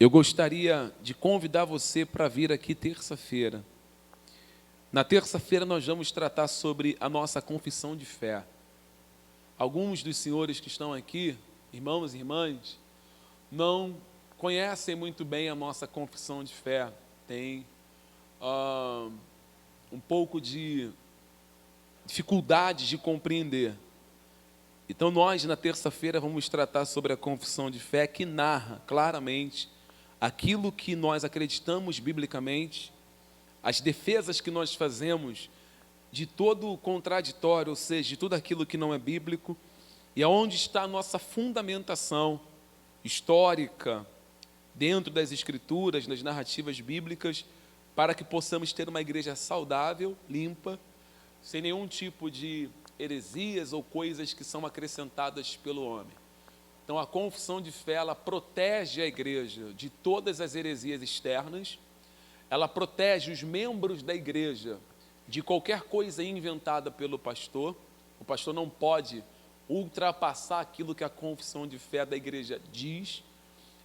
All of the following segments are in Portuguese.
Eu gostaria de convidar você para vir aqui terça-feira. Na terça-feira nós vamos tratar sobre a nossa confissão de fé. Alguns dos senhores que estão aqui, irmãos e irmãs, não conhecem muito bem a nossa confissão de fé. Tem um pouco de dificuldade de compreender. Então nós, na terça-feira, vamos tratar sobre a confissão de fé, que narra claramente aquilo que nós acreditamos biblicamente, as defesas que nós fazemos de todo o contraditório, ou seja, de tudo aquilo que não é bíblico, e aonde está a nossa fundamentação histórica dentro das Escrituras, nas narrativas bíblicas, para que possamos ter uma igreja saudável, limpa, sem nenhum tipo de heresias ou coisas que são acrescentadas pelo homem. Então, a confissão de fé, ela protege a igreja de todas as heresias externas, ela protege os membros da igreja de qualquer coisa inventada pelo pastor. O pastor não pode ultrapassar aquilo que a confissão de fé da igreja diz.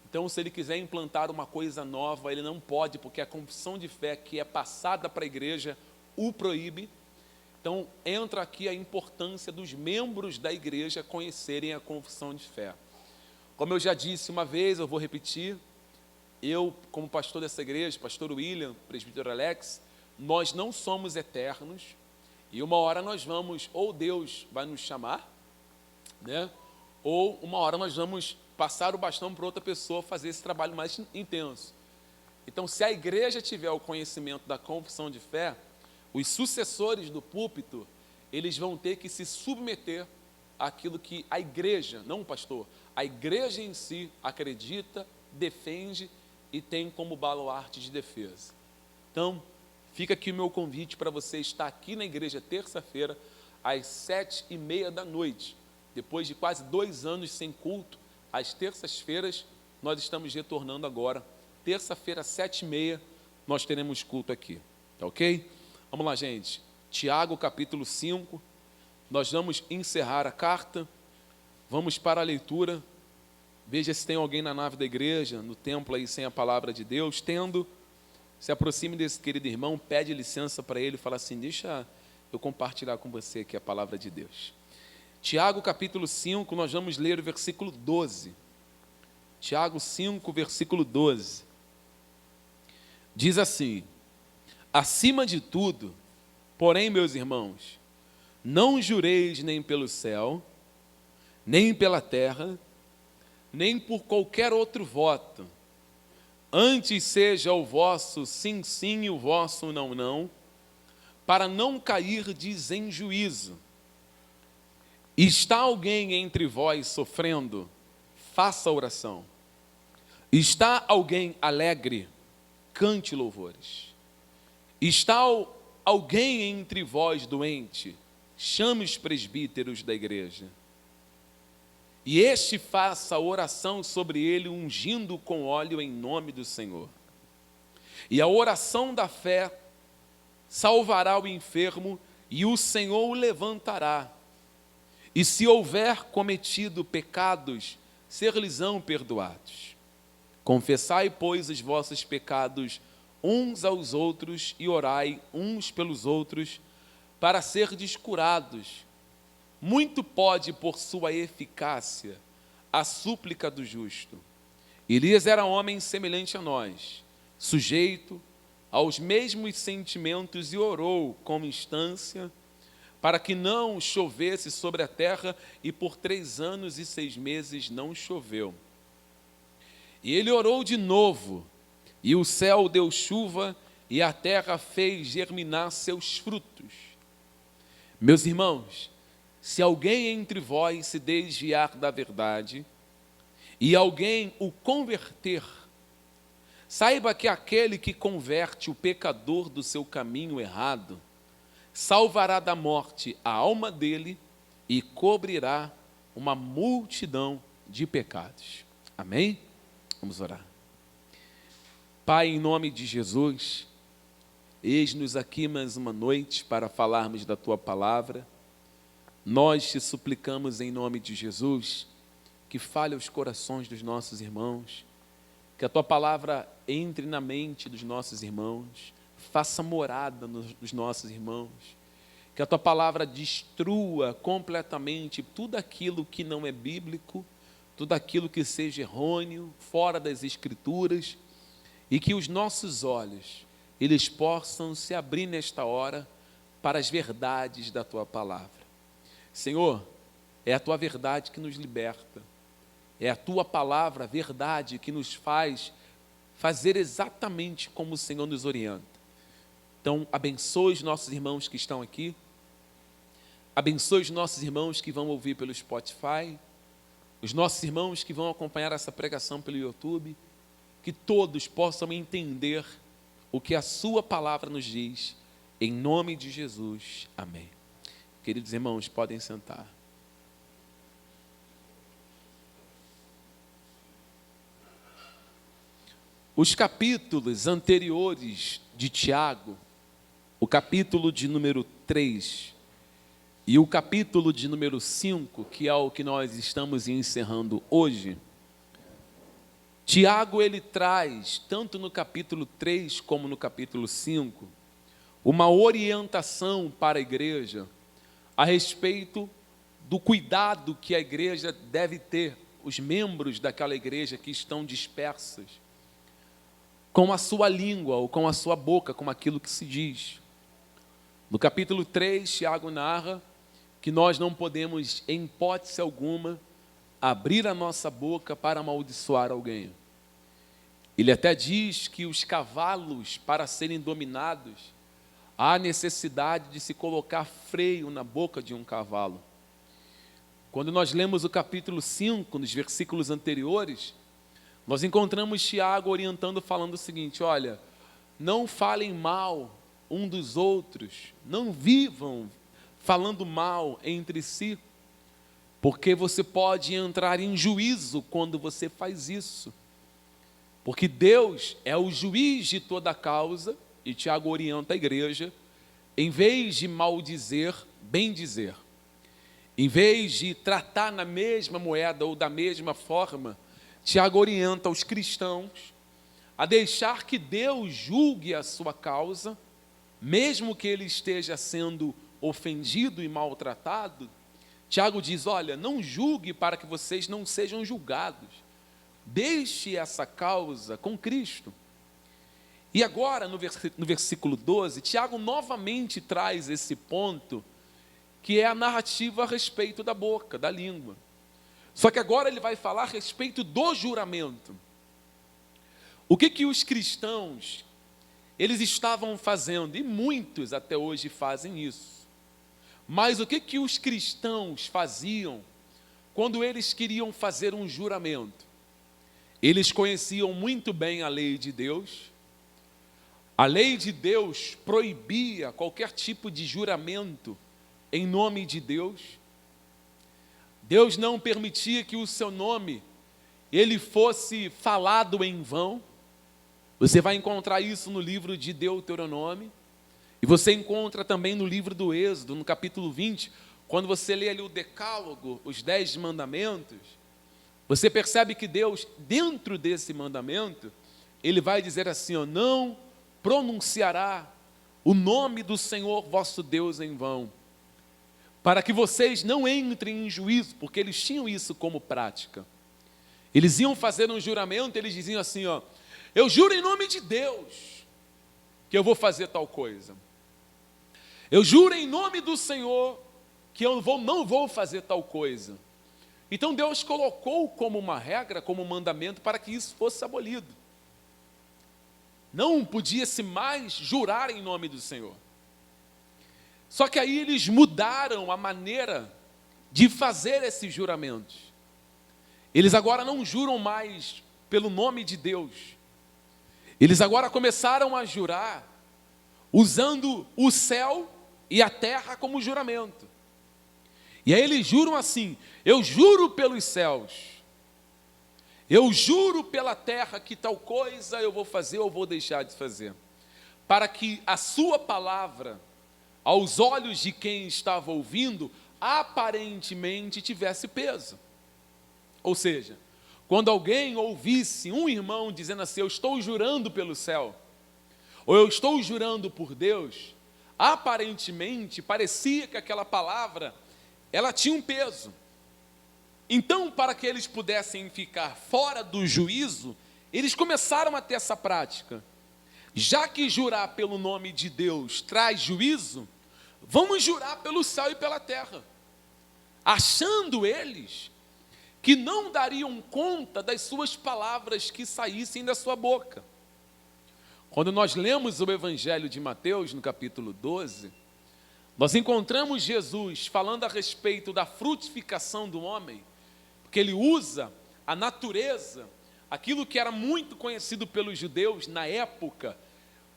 Então, se ele quiser implantar uma coisa nova, ele não pode, porque a confissão de fé que é passada para a igreja o proíbe. Então, entra aqui a importância dos membros da igreja conhecerem a confissão de fé. Como eu já disse uma vez, eu vou repetir, eu, como pastor dessa igreja, pastor William, presbítero Alex, nós não somos eternos, e uma hora nós vamos, ou Deus vai nos chamar, né? Ou uma hora nós vamos passar o bastão para outra pessoa fazer esse trabalho mais intenso. Então, se a igreja tiver o conhecimento da confissão de fé, os sucessores do púlpito, eles vão ter que se submeter àquilo que a igreja, não o pastor, a igreja em si acredita, defende e tem como baluarte de defesa. Então, fica aqui o meu convite para você estar aqui na igreja terça-feira, às 7h30 da noite. Depois de quase 2 anos sem culto, às terças-feiras, nós estamos retornando agora. Terça-feira, às 7h30, nós teremos culto aqui. Tá ok? Vamos lá, gente. Tiago, capítulo 5. Nós vamos encerrar a carta. Vamos para a leitura. Veja se tem alguém na nave da igreja, no templo aí, sem a palavra de Deus. Tendo, se aproxime desse querido irmão, pede licença para ele e fala assim: deixa eu compartilhar com você aqui a palavra de Deus. Tiago, capítulo 5, nós vamos ler o versículo 12. Tiago 5, versículo 12. Diz assim: acima de tudo, porém, meus irmãos, não jureis nem pelo céu, nem pela terra, nem por qualquer outro voto. Antes seja o vosso sim, sim, e o vosso não, não, para não cairdes em juízo. Está alguém entre vós sofrendo? Faça oração. Está alguém alegre? Cante louvores. Está alguém entre vós doente? Chame os presbíteros da igreja. E este faça oração sobre ele, ungindo com óleo em nome do Senhor. E a oração da fé salvará o enfermo, e o Senhor o levantará. E se houver cometido pecados, ser-lhes-ão perdoados. Confessai, pois, os vossos pecados uns aos outros e orai uns pelos outros, para serdes curados. Muito pode, por sua eficácia, a súplica do justo. Elias era homem semelhante a nós, sujeito aos mesmos sentimentos, e orou com instância para que não chovesse sobre a terra, e por 3 anos e 6 meses não choveu. E ele orou de novo, e o céu deu chuva, e a terra fez germinar seus frutos. Meus irmãos, se alguém entre vós se desviar da verdade, e alguém o converter, saiba que aquele que converte o pecador do seu caminho errado, salvará da morte a alma dele e cobrirá uma multidão de pecados. Amém? Vamos orar. Pai, em nome de Jesus, eis-nos aqui mais uma noite para falarmos da Tua palavra. Nós te suplicamos em nome de Jesus que fale aos corações dos nossos irmãos, Que a Tua palavra entre na mente dos nossos irmãos, faça morada nos nossos irmãos. Que a Tua palavra destrua completamente tudo aquilo que não é bíblico, tudo aquilo que seja errôneo, fora das Escrituras, e que os nossos olhos, eles possam se abrir nesta hora para as verdades da Tua palavra. Senhor, é a Tua verdade que nos liberta, é a Tua palavra, a verdade, que nos faz fazer exatamente como o Senhor nos orienta. Então, abençoe os nossos irmãos que estão aqui, abençoe os nossos irmãos que vão ouvir pelo Spotify, os nossos irmãos que vão acompanhar essa pregação pelo YouTube, que todos possam entender o que a Sua palavra nos diz, em nome de Jesus, amém. Queridos irmãos, podem sentar. Os capítulos anteriores de Tiago, o capítulo de número 3 e o capítulo de número 5, que é o que nós estamos encerrando hoje, Tiago, ele traz, tanto no capítulo 3 como no capítulo 5, uma orientação para a igreja a respeito do cuidado que a igreja deve ter, os membros daquela igreja que estão dispersos, com a sua língua ou com a sua boca, com aquilo que se diz. No capítulo 3, Tiago narra que nós não podemos, em hipótese alguma, abrir a nossa boca para amaldiçoar alguém. Ele até diz que os cavalos, para serem dominados, há necessidade de se colocar freio na boca de um cavalo. Quando nós lemos o capítulo 5, nos versículos anteriores, nós encontramos Tiago orientando, falando o seguinte: olha, não falem mal um dos outros, não vivam falando mal entre si, porque você pode entrar em juízo quando você faz isso. Porque Deus é o juiz de toda a causa, e Tiago orienta a igreja, em vez de maldizer, bem dizer. Em vez de tratar na mesma moeda ou da mesma forma, Tiago orienta os cristãos a deixar que Deus julgue a sua causa, mesmo que ele esteja sendo ofendido e maltratado. Tiago diz: olha, não julgue para que vocês não sejam julgados. Deixe essa causa com Cristo. E agora, no versículo 12, Tiago novamente traz esse ponto, que é a narrativa a respeito da boca, da língua. Só que agora ele vai falar a respeito do juramento. O que os cristãos, eles estavam fazendo, e muitos até hoje fazem isso. Mas o que os cristãos faziam quando eles queriam fazer um juramento? Eles conheciam muito bem a lei de Deus. A lei de Deus proibia qualquer tipo de juramento em nome de Deus. Deus não permitia que o seu nome ele fosse falado em vão. Você vai encontrar isso no livro de Deuteronômio, e você encontra também no livro do Êxodo, no capítulo 20, quando você lê ali o Decálogo, os 10 mandamentos, você percebe que Deus, dentro desse mandamento, ele vai dizer assim: ó, não pronunciará o nome do Senhor vosso Deus em vão, para que vocês não entrem em juízo, porque eles tinham isso como prática. Eles iam fazer um juramento, eles diziam assim, ó, eu juro em nome de Deus que eu vou fazer tal coisa. Eu juro em nome do Senhor que eu não vou fazer tal coisa. Então Deus colocou como uma regra, como um mandamento, para que isso fosse abolido. Não podia-se mais jurar em nome do Senhor. Só que aí eles mudaram a maneira de fazer esses juramentos. Eles agora não juram mais pelo nome de Deus. Eles agora começaram a jurar usando o céu e a terra como juramento. E aí eles juram assim: eu juro pelos céus, eu juro pela terra que tal coisa eu vou fazer ou vou deixar de fazer, para que a sua palavra, aos olhos de quem estava ouvindo, aparentemente tivesse peso. Ou seja, quando alguém ouvisse um irmão dizendo assim, eu estou jurando pelo céu, ou eu estou jurando por Deus, aparentemente parecia que aquela palavra, ela tinha um peso. Então, para que eles pudessem ficar fora do juízo, eles começaram a ter essa prática. Já que jurar pelo nome de Deus traz juízo, vamos jurar pelo céu e pela terra. Achando eles que não dariam conta das suas palavras que saíssem da sua boca. Quando nós lemos o Evangelho de Mateus, no capítulo 12, nós encontramos Jesus falando a respeito da frutificação do homem, porque ele usa a natureza, aquilo que era muito conhecido pelos judeus na época,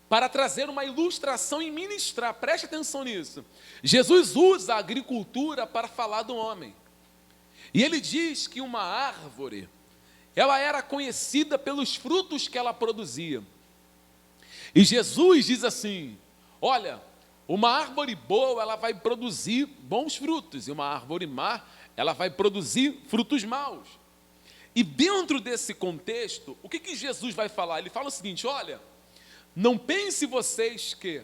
para trazer uma ilustração e ministrar. Preste atenção nisso. Jesus usa a agricultura para falar do homem. E ele diz que uma árvore, ela era conhecida pelos frutos que ela produzia. E Jesus diz assim, olha, uma árvore boa, ela vai produzir bons frutos, e uma árvore má, ela vai produzir frutos maus. E dentro desse contexto, o que Jesus vai falar? Ele fala o seguinte, olha, não pense vocês que,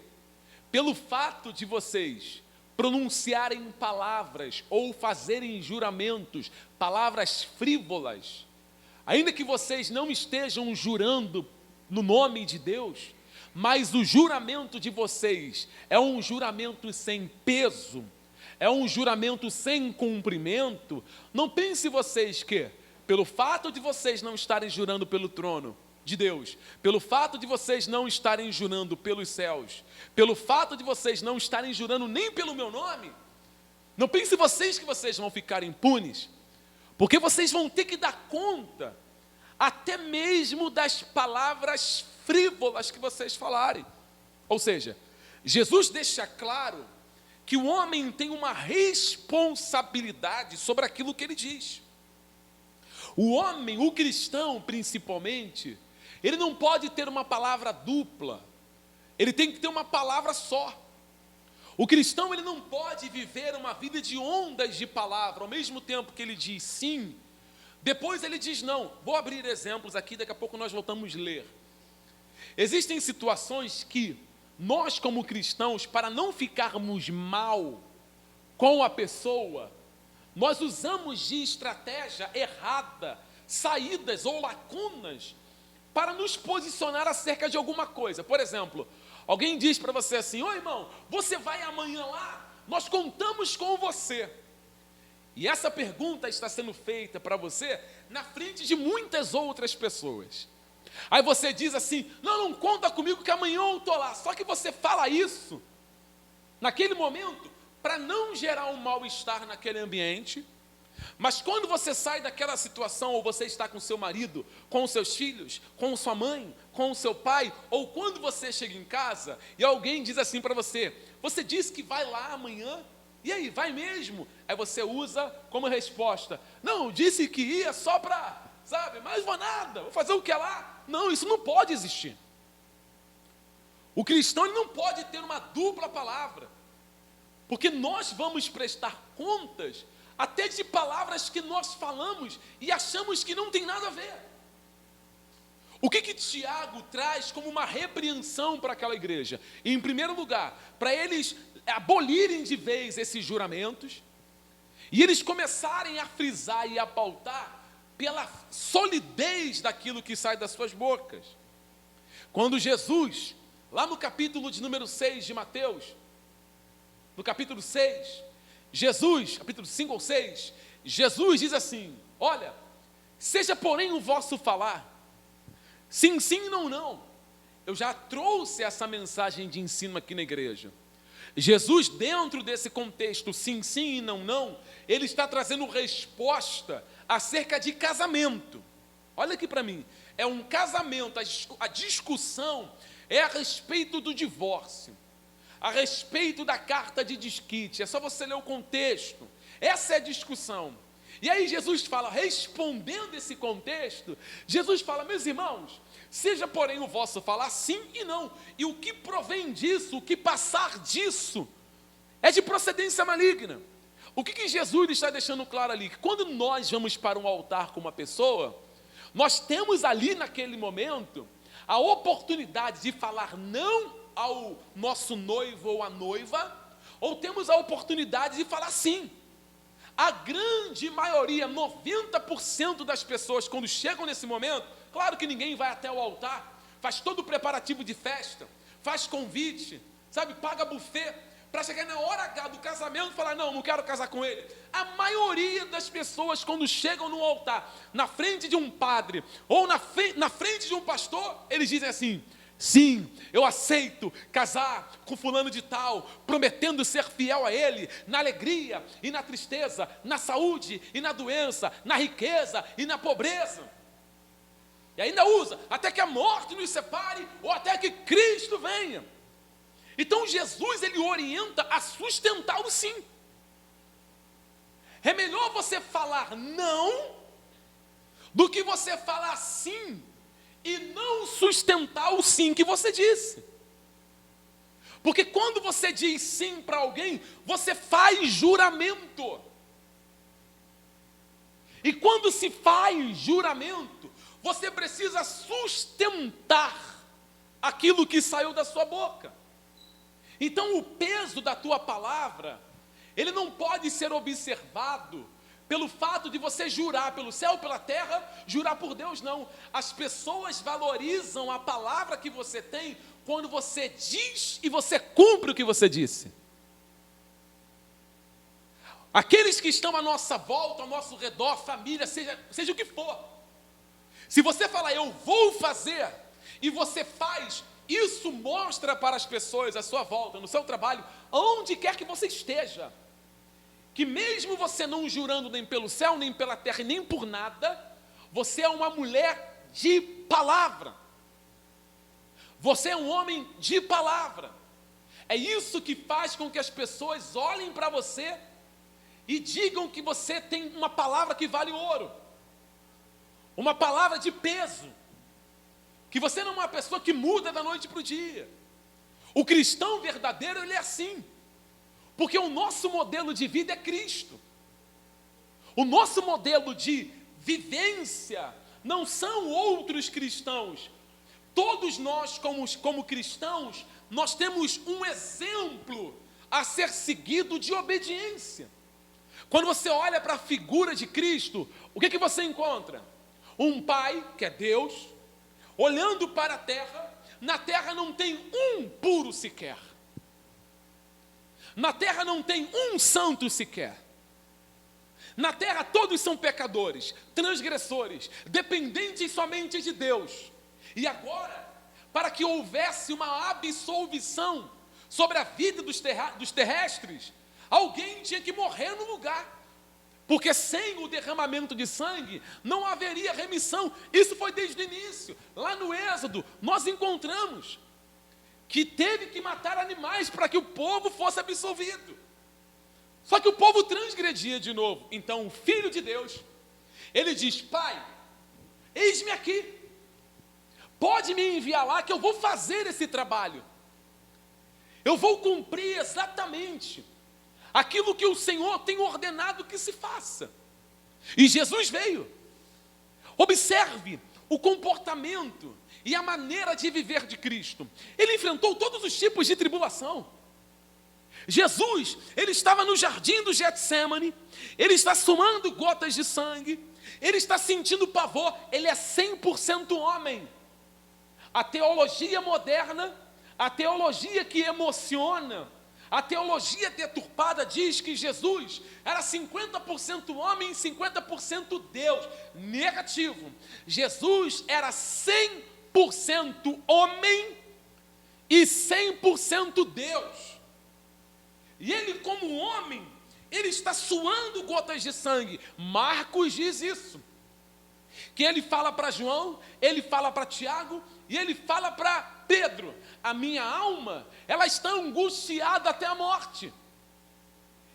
pelo fato de vocês pronunciarem palavras ou fazerem juramentos, palavras frívolas, ainda que vocês não estejam jurando no nome de Deus, mas o juramento de vocês é um juramento sem peso, é um juramento sem cumprimento, não pense vocês que, pelo fato de vocês não estarem jurando pelo trono de Deus, pelo fato de vocês não estarem jurando pelos céus, pelo fato de vocês não estarem jurando nem pelo meu nome, não pense vocês que vocês vão ficar impunes, porque vocês vão ter que dar conta até mesmo das palavras frívolas que vocês falarem. Ou seja, Jesus deixa claro que o homem tem uma responsabilidade sobre aquilo que ele diz. O homem, o cristão principalmente, ele não pode ter uma palavra dupla, ele tem que ter uma palavra só. O cristão, ele não pode viver uma vida de ondas de palavra, ao mesmo tempo que ele diz sim, depois ele diz não. Vou abrir exemplos aqui, daqui a pouco nós voltamos a ler. Existem situações que nós, como cristãos, para não ficarmos mal com a pessoa, nós usamos de estratégia errada, saídas ou lacunas, para nos posicionar acerca de alguma coisa. Por exemplo, alguém diz para você assim, ô irmão, você vai amanhã lá? Nós contamos com você. E essa pergunta está sendo feita para você na frente de muitas outras pessoas. Aí você diz assim, não conta comigo que amanhã eu estou lá. Só que você fala isso, naquele momento, para não gerar um mal-estar naquele ambiente. Mas quando você sai daquela situação, ou você está com seu marido, com os seus filhos, com sua mãe, com o seu pai, ou quando você chega em casa e alguém diz assim para você, você disse que vai lá amanhã? E aí, vai mesmo? Aí você usa como resposta, não, disse que ia só para, sabe, mas vou nada, vou fazer o que é lá? Não, isso não pode existir. O cristão, ele não pode ter uma dupla palavra, porque nós vamos prestar contas até de palavras que nós falamos e achamos que não tem nada a ver. O que Tiago traz como uma repreensão para aquela igreja? Em primeiro lugar, para eles abolirem de vez esses juramentos e eles começarem a frisar e a pautar pela solidez daquilo que sai das suas bocas. Quando Jesus, lá no capítulo de número 6 de Mateus, no capítulo 6, Jesus, capítulo 5 ou 6, Jesus diz assim, olha, seja porém o vosso falar, sim, sim, não, não. Eu já trouxe essa mensagem de ensino aqui na igreja. Jesus, dentro desse contexto, sim, sim e não, não, ele está trazendo resposta acerca de casamento. Olha aqui para mim, é um casamento, a discussão é a respeito do divórcio, a respeito da carta de desquite, é só você ler o contexto, essa é a discussão. E aí Jesus fala, respondendo esse contexto, Jesus fala, meus irmãos, seja porém o vosso falar sim e não, e o que provém disso, o que passar disso, é de procedência maligna. O que Jesus está deixando claro ali? Que quando nós vamos para um altar com uma pessoa, Nós temos ali naquele momento a oportunidade de falar não ao nosso noivo ou à noiva, ou temos a oportunidade de falar sim. A grande maioria, 90% das pessoas, quando chegam nesse momento, claro que ninguém vai até o altar, faz todo o preparativo de festa, faz convite, sabe, paga buffet, para chegar na hora H do casamento e falar, não quero casar com ele. A maioria das pessoas, quando chegam no altar, na frente de um padre, ou na frente de um pastor, eles dizem assim, sim, eu aceito casar com fulano de tal, prometendo ser fiel a ele, na alegria e na tristeza, na saúde e na doença, na riqueza e na pobreza. E ainda usa, até que a morte nos separe, ou até que Cristo venha. Então Jesus, ele orienta a sustentar o sim. É melhor você falar não, do que você falar sim, e não sustentar o sim que você disse. Porque quando você diz sim para alguém, você faz juramento. E quando se faz juramento, você precisa sustentar aquilo que saiu da sua boca. Então o peso da tua palavra, ele não pode ser observado pelo fato de você jurar pelo céu, pela terra, jurar por Deus, não. As pessoas valorizam a palavra que você tem quando você diz e você cumpre o que você disse. Aqueles que estão à nossa volta, ao nosso redor, família, seja o que for. Se você falar, eu vou fazer, e você faz, isso mostra para as pessoas à sua volta, no seu trabalho, onde quer que você esteja, que mesmo você não jurando nem pelo céu, nem pela terra, nem por nada, você é uma mulher de palavra. Você é um homem de palavra. É isso que faz com que as pessoas olhem para você e digam que você tem uma palavra que vale ouro. Uma palavra de peso. Que você não é uma pessoa que muda da noite para o dia. O cristão verdadeiro, ele é assim. Porque o nosso modelo de vida é Cristo. O nosso modelo de vivência não são outros cristãos. Todos nós, como cristãos, nós temos um exemplo a ser seguido de obediência. Quando você olha para a figura de Cristo, o que você encontra? Um pai, que é Deus, olhando para a terra, na terra não tem um puro sequer. Na terra não tem um santo sequer. Na terra todos são pecadores, transgressores, dependentes somente de Deus. E agora, para que houvesse uma absolvição sobre a vida dos terrestres, alguém tinha que morrer no lugar. Porque sem o derramamento de sangue, não haveria remissão. Isso foi desde o início. Lá no Êxodo, nós encontramos que teve que matar animais para que o povo fosse absolvido. Só que o povo transgredia de novo. Então o Filho de Deus, ele diz, Pai, eis-me aqui. Pode me enviar lá que eu vou fazer esse trabalho. Eu vou cumprir exatamente aquilo que o Senhor tem ordenado que se faça. E Jesus veio. Observe o comportamento e a maneira de viver de Cristo. Ele enfrentou todos os tipos de tribulação. Jesus, ele estava no jardim do Getsêmani, ele está suando gotas de sangue, ele está sentindo pavor, ele é 100% homem. A teologia moderna, a teologia que emociona, a teologia deturpada diz que Jesus era 50% homem e 50% Deus. Negativo. Jesus era 100% homem e 100% Deus. E ele, como homem, ele está suando gotas de sangue. Marcos diz isso. Que ele fala para João, ele fala para Tiago e ele fala para Pedro, a minha alma, ela está angustiada até a morte.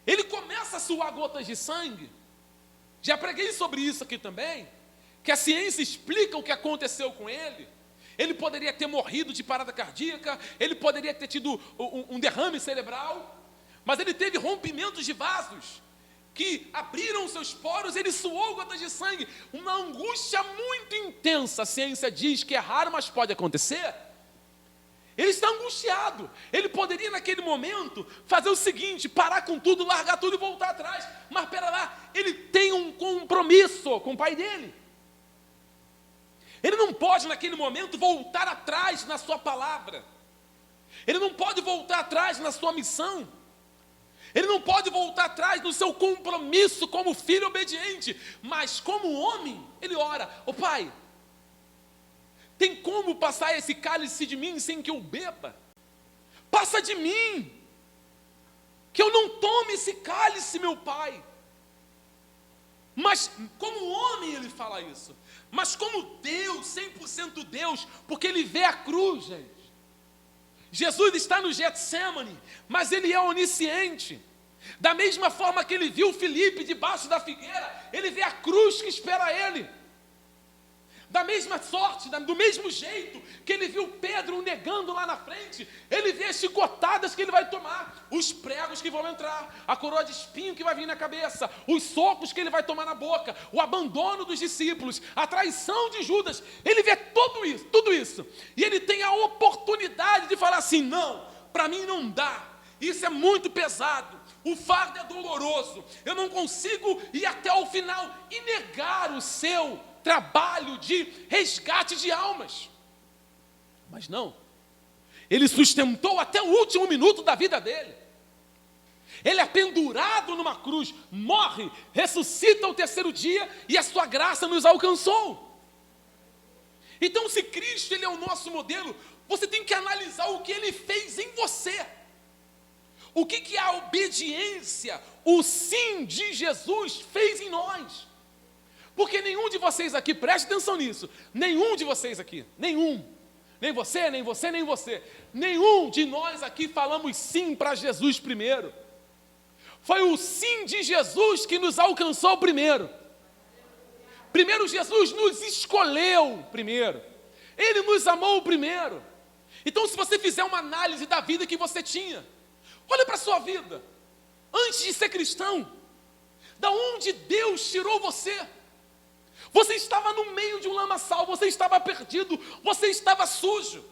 Ele começa a suar gotas de sangue. Já preguei sobre isso aqui também, que a ciência explica o que aconteceu com ele. Ele poderia ter morrido de parada cardíaca, ele poderia ter tido um derrame cerebral, mas ele teve rompimentos de vasos que abriram seus poros, ele suou gotas de sangue. Uma angústia muito intensa. A ciência diz que é raro, mas pode acontecer. Ele está angustiado. Ele poderia, naquele momento, fazer o seguinte: parar com tudo, largar tudo e voltar atrás. Mas, pera lá, ele tem um compromisso com o pai dele. Ele não pode, naquele momento, voltar atrás na sua palavra. Ele não pode voltar atrás na sua missão. Ele não pode voltar atrás no seu compromisso como filho obediente. Mas, como homem, ele ora: ô pai, tem como passar esse cálice de mim sem que eu beba? Passa de mim, que eu não tome esse cálice, meu pai. Mas como homem ele fala isso. Mas como Deus, 100% Deus, porque ele vê a cruz, gente. Jesus está no Getsemane, mas ele é onisciente. Da mesma forma que ele viu Filipe debaixo da figueira, ele vê a cruz que espera ele. Da mesma sorte, do mesmo jeito que ele viu Pedro negando lá na frente, ele vê as chicotadas que ele vai tomar, os pregos que vão entrar, a coroa de espinho que vai vir na cabeça, os socos que ele vai tomar na boca, o abandono dos discípulos, a traição de Judas. Ele vê tudo isso, e ele tem a oportunidade de falar assim: não, para mim não dá, isso é muito pesado, o fardo é doloroso, eu não consigo ir até o final e negar o seu trabalho de resgate de almas. Mas não, ele sustentou até o último minuto da vida dele. Ele é pendurado numa cruz, morre, ressuscita ao terceiro dia e a sua graça nos alcançou. Então, se Cristo ele é o nosso modelo, você tem que analisar o que ele fez em você. O que a obediência, o sim de Jesus fez em nós. Porque nenhum de vocês aqui, preste atenção nisso, nenhum de vocês aqui, nenhum, nem você, nem você, nem você, nenhum de nós aqui falamos sim para Jesus primeiro. Foi o sim de Jesus que nos alcançou primeiro. Primeiro Jesus nos escolheu primeiro. Ele nos amou primeiro. Então, se você fizer uma análise da vida que você tinha, olha para a sua vida, antes de ser cristão, da onde Deus tirou você? Você estava no meio de um lamaçal, você estava perdido, você estava sujo.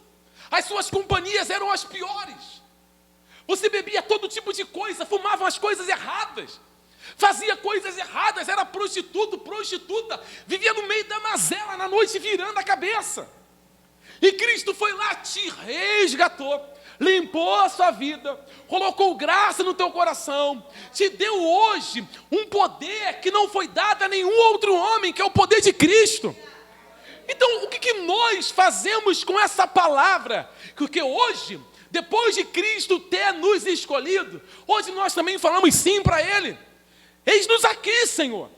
As suas companhias eram as piores. Você bebia todo tipo de coisa, fumava as coisas erradas, fazia coisas erradas, era prostituto, prostituta, vivia no meio da mazela na noite virando a cabeça. E Cristo foi lá, te resgatou, limpou a sua vida, colocou graça no teu coração, te deu hoje um poder que não foi dado a nenhum outro homem, que é o poder de Cristo. Então, o que nós fazemos com essa palavra? Porque hoje, depois de Cristo ter nos escolhido, hoje nós também falamos sim para Ele. Eis-nos aqui, Senhor.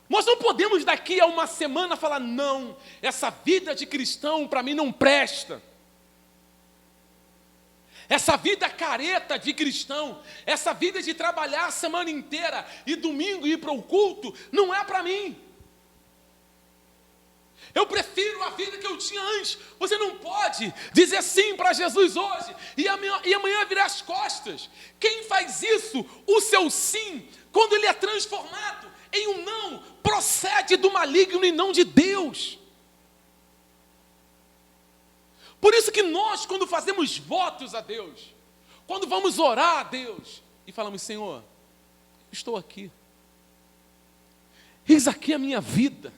Nós não podemos daqui a uma semana falar: não, essa vida de cristão para mim não presta. Essa vida careta de cristão, essa vida de trabalhar a semana inteira e domingo ir para o culto, não é para mim. Eu prefiro a vida que eu tinha antes. Você não pode dizer sim para Jesus hoje e amanhã virar as costas. Quem faz isso, o seu sim, quando ele é transformado em um não, procede do maligno e não de Deus. Por isso que nós, quando fazemos votos a Deus, quando vamos orar a Deus e falamos: Senhor, estou aqui, eis aqui a minha vida,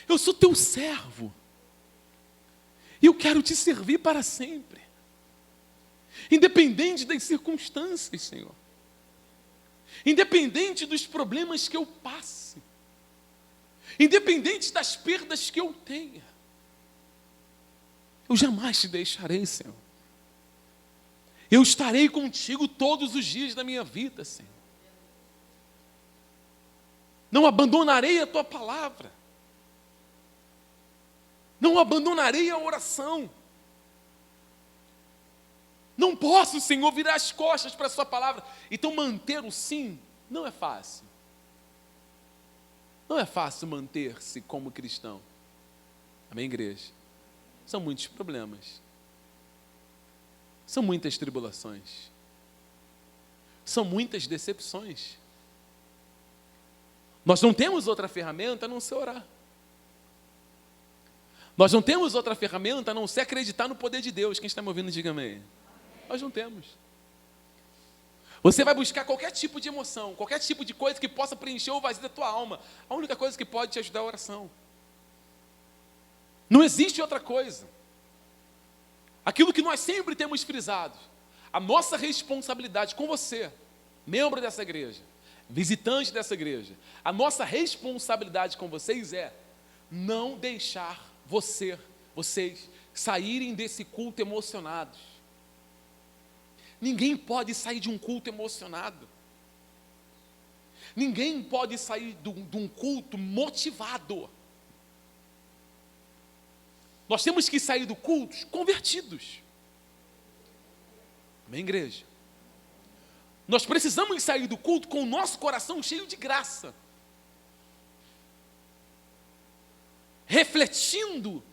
eu sou teu servo, e eu quero te servir para sempre, independente das circunstâncias, Senhor, independente dos problemas que eu passe, independente das perdas que eu tenha, eu jamais te deixarei, Senhor. Eu estarei contigo todos os dias da minha vida, Senhor. Não abandonarei a tua palavra. Não abandonarei a oração. Não posso, Senhor, virar as costas para a sua palavra. Então manter o sim não é fácil. Não é fácil manter-se como cristão. Amém, igreja? São muitos problemas. São muitas tribulações. são muitas decepções. Nós não temos outra ferramenta a não ser orar. Nós não temos outra ferramenta a não ser acreditar no poder de Deus. Quem está me ouvindo, diga amém. Nós não temos. Você vai buscar qualquer tipo de emoção, qualquer tipo de coisa que possa preencher o vazio da tua alma. A única coisa que pode te ajudar é a oração. Não existe outra coisa. Aquilo que nós sempre temos frisado, a nossa responsabilidade com você, membro dessa igreja, visitante dessa igreja, a nossa responsabilidade com vocês é não deixar vocês saírem desse culto emocionados. Ninguém pode sair de um culto emocionado. Ninguém pode sair de um culto motivado. Nós temos que sair do culto convertidos. Amém, igreja? Nós precisamos sair do culto com o nosso coração cheio de graça. Refletindo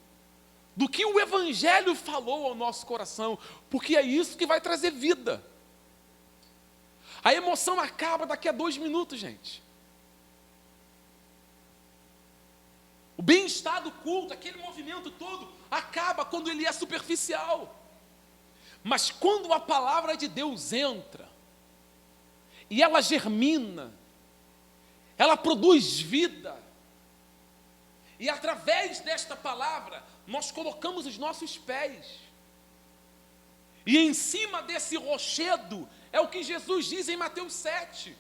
do que o Evangelho falou ao nosso coração, porque é isso que vai trazer vida. A emoção acaba daqui a 2 minutos, gente. O bem-estar do culto, aquele movimento todo, acaba quando ele é superficial. Mas quando a palavra de Deus entra, e ela germina, ela produz vida, e através desta palavra, nós colocamos os nossos pés. E em cima desse rochedo, é o que Jesus diz em Mateus 7.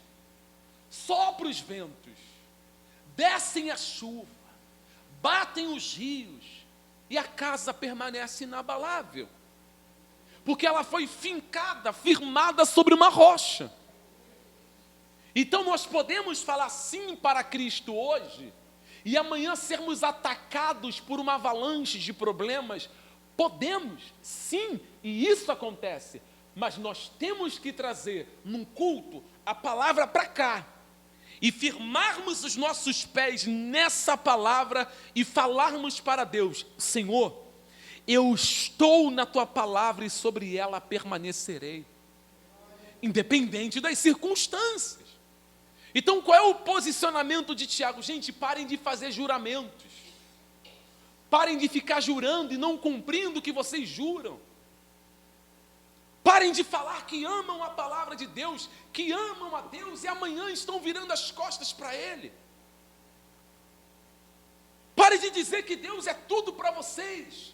Sopra os ventos, descem a chuva, batem os rios, e a casa permanece inabalável. Porque ela foi fincada, firmada sobre uma rocha. Então nós podemos falar sim para Cristo hoje, e amanhã sermos atacados por uma avalanche de problemas. Podemos, sim, e isso acontece, mas nós temos que trazer num culto a palavra para cá, e firmarmos os nossos pés nessa palavra e falarmos para Deus: Senhor, eu estou na tua palavra e sobre ela permanecerei, independente das circunstâncias. Então, qual é o posicionamento de Tiago? Gente, parem de fazer juramentos. Parem de ficar jurando e não cumprindo o que vocês juram. Parem de falar que amam a palavra de Deus, que amam a Deus e amanhã estão virando as costas para Ele. Parem de dizer que Deus é tudo para vocês.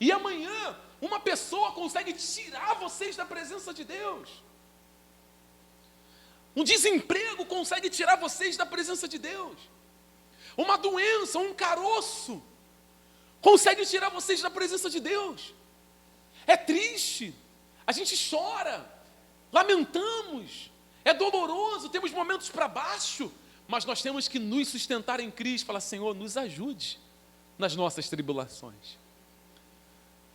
E amanhã uma pessoa consegue tirar vocês da presença de Deus. Um desemprego consegue tirar vocês da presença de Deus. Uma doença, um caroço, consegue tirar vocês da presença de Deus. É triste, a gente chora, lamentamos, é doloroso, temos momentos para baixo, mas nós temos que nos sustentar em Cristo, falar: Senhor, nos ajude nas nossas tribulações.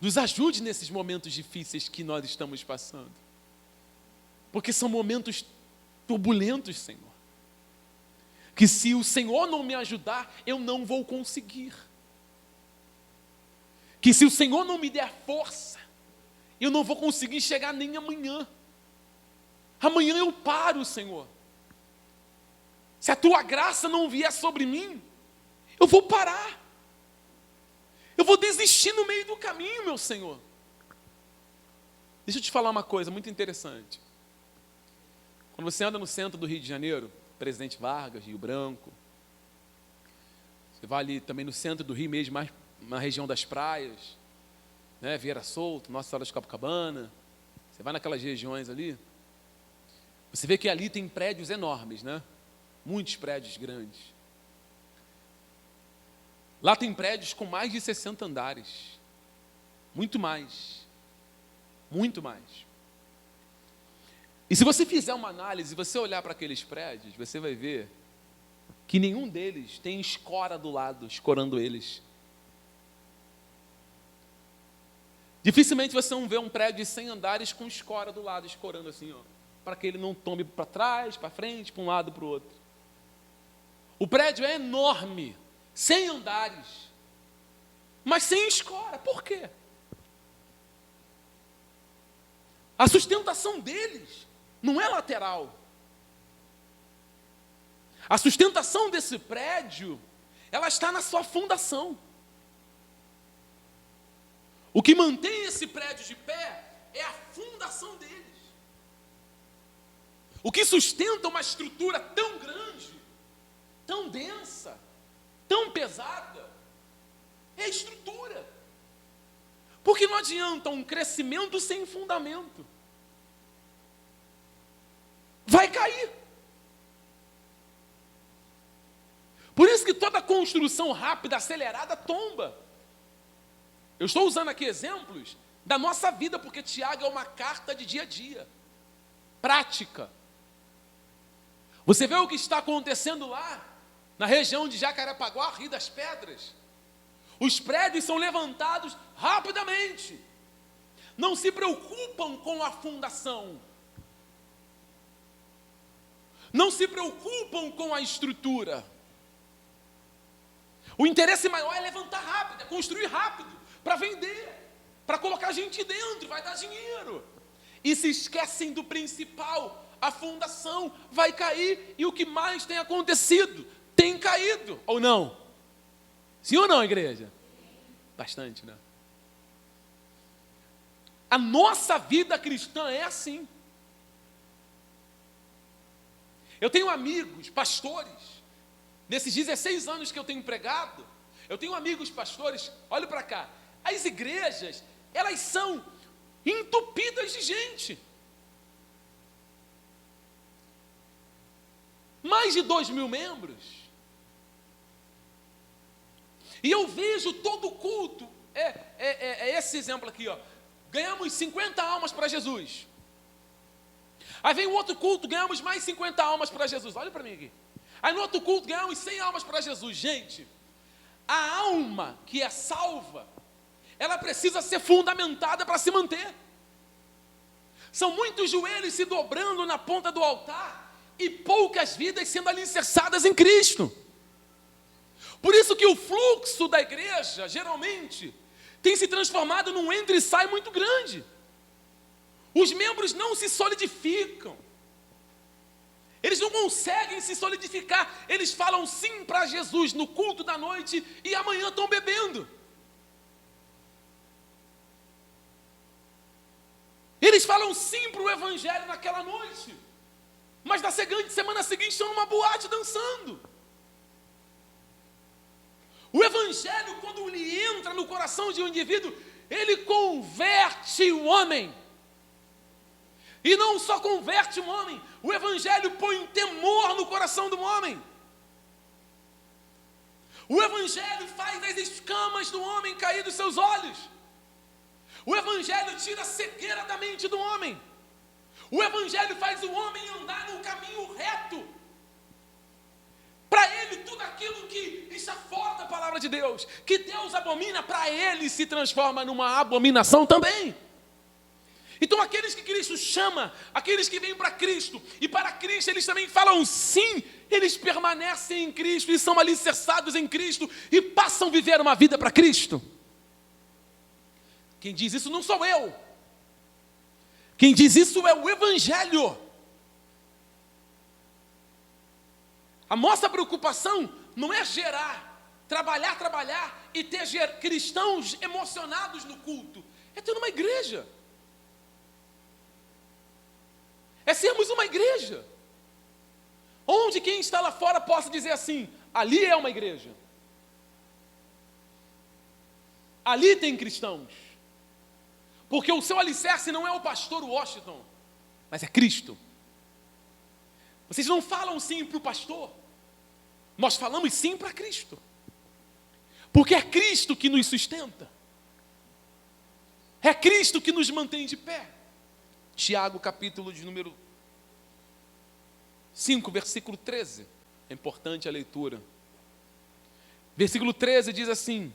Nos ajude nesses momentos difíceis que nós estamos passando. Porque são momentos turbulentos, Senhor, que se o Senhor não me ajudar, eu não vou conseguir. Que se o Senhor não me der força, eu não vou conseguir chegar nem amanhã. Amanhã eu paro, Senhor. Se a tua graça não vier sobre mim, eu vou parar. Eu vou desistir no meio do caminho, meu Senhor. Deixa eu te falar uma coisa muito interessante. Quando você anda no centro do Rio de Janeiro, Presidente Vargas, Rio Branco, você vai ali também no centro do Rio mesmo, mais na região das praias, né, Vieira Solto, Nossa Senhora de Copacabana, você vai naquelas regiões ali, você vê que ali tem prédios enormes, né? Muitos prédios grandes. Lá tem prédios com mais de 60 andares, muito mais, muito mais. E se você fizer uma análise, você olhar para aqueles prédios, você vai ver que nenhum deles tem escora do lado, escorando eles. Dificilmente você não vê um prédio de 100 andares com escora do lado, escorando assim, ó, para que ele não tombe para trás, para frente, para um lado, para o outro. O prédio é enorme, 100 andares, mas sem escora. Por quê? A sustentação deles não é lateral. A sustentação desse prédio, ela está na sua fundação. O que mantém esse prédio de pé é a fundação deles. O que sustenta uma estrutura tão grande, tão densa, tão pesada, é a estrutura. Porque não adianta um crescimento sem fundamento. Vai cair. Por isso que toda construção rápida, acelerada, tomba. Eu estou usando aqui exemplos da nossa vida, porque Tiago é uma carta de dia a dia, prática. Você vê o que está acontecendo lá, na região de Jacarepaguá, Rio das Pedras. Os prédios são levantados rapidamente. Não se preocupam com a fundação. Não se preocupam com a estrutura. O interesse maior é levantar rápido, é construir rápido, para vender, para colocar gente dentro, vai dar dinheiro. E se esquecem do principal, a fundação vai cair, e o que mais tem acontecido? Tem caído, ou não? Sim ou não, igreja? Bastante, né? A nossa vida cristã é assim. Eu tenho amigos, pastores, nesses 16 anos que eu tenho pregado, eu tenho amigos pastores, olha para cá, as igrejas, elas são entupidas de gente. Mais de 2.000 membros. E eu vejo todo culto, esse exemplo aqui, ó. Ganhamos 50 almas para Jesus. Aí vem um outro culto, ganhamos mais 50 almas para Jesus. Olha para mim aqui. Aí no outro culto ganhamos 100 almas para Jesus. Gente, a alma que é salva, ela precisa ser fundamentada para se manter. São muitos joelhos se dobrando na ponta do altar e poucas vidas sendo alicerçadas em Cristo. Por isso que o fluxo da igreja, geralmente, tem se transformado num entra e sai muito grande. Os membros não se solidificam. Eles não conseguem se solidificar. Eles falam sim para Jesus no culto da noite e amanhã estão bebendo. Eles falam sim para o evangelho naquela noite, mas na semana seguinte estão numa boate dançando. O evangelho, quando ele entra no coração de um indivíduo, ele converte o homem. E não só converte o homem, o evangelho põe temor no coração do homem. O evangelho faz as escamas do homem cair dos seus olhos. O evangelho tira a cegueira da mente do homem. O evangelho faz o homem andar no caminho reto. Para ele, tudo aquilo que está fora da palavra de Deus, que Deus abomina, para ele se transforma numa abominação também. Então aqueles que Cristo chama, aqueles que vêm para Cristo, e para Cristo eles também falam sim, eles permanecem em Cristo e são alicerçados em Cristo e passam a viver uma vida para Cristo. Quem diz isso não sou eu. Quem diz isso é o Evangelho. A nossa preocupação não é trabalhar e ter cristãos emocionados no culto. É ter uma igreja. É sermos uma igreja. Onde quem está lá fora possa dizer assim, ali é uma igreja. Ali tem cristãos. Porque o seu alicerce não é o pastor Washington, mas é Cristo. Vocês não falam sim para o pastor, nós falamos sim para Cristo. Porque é Cristo que nos sustenta. É Cristo que nos mantém de pé. Tiago, capítulo de número 5, versículo 13. É importante a leitura. Versículo 13 diz assim: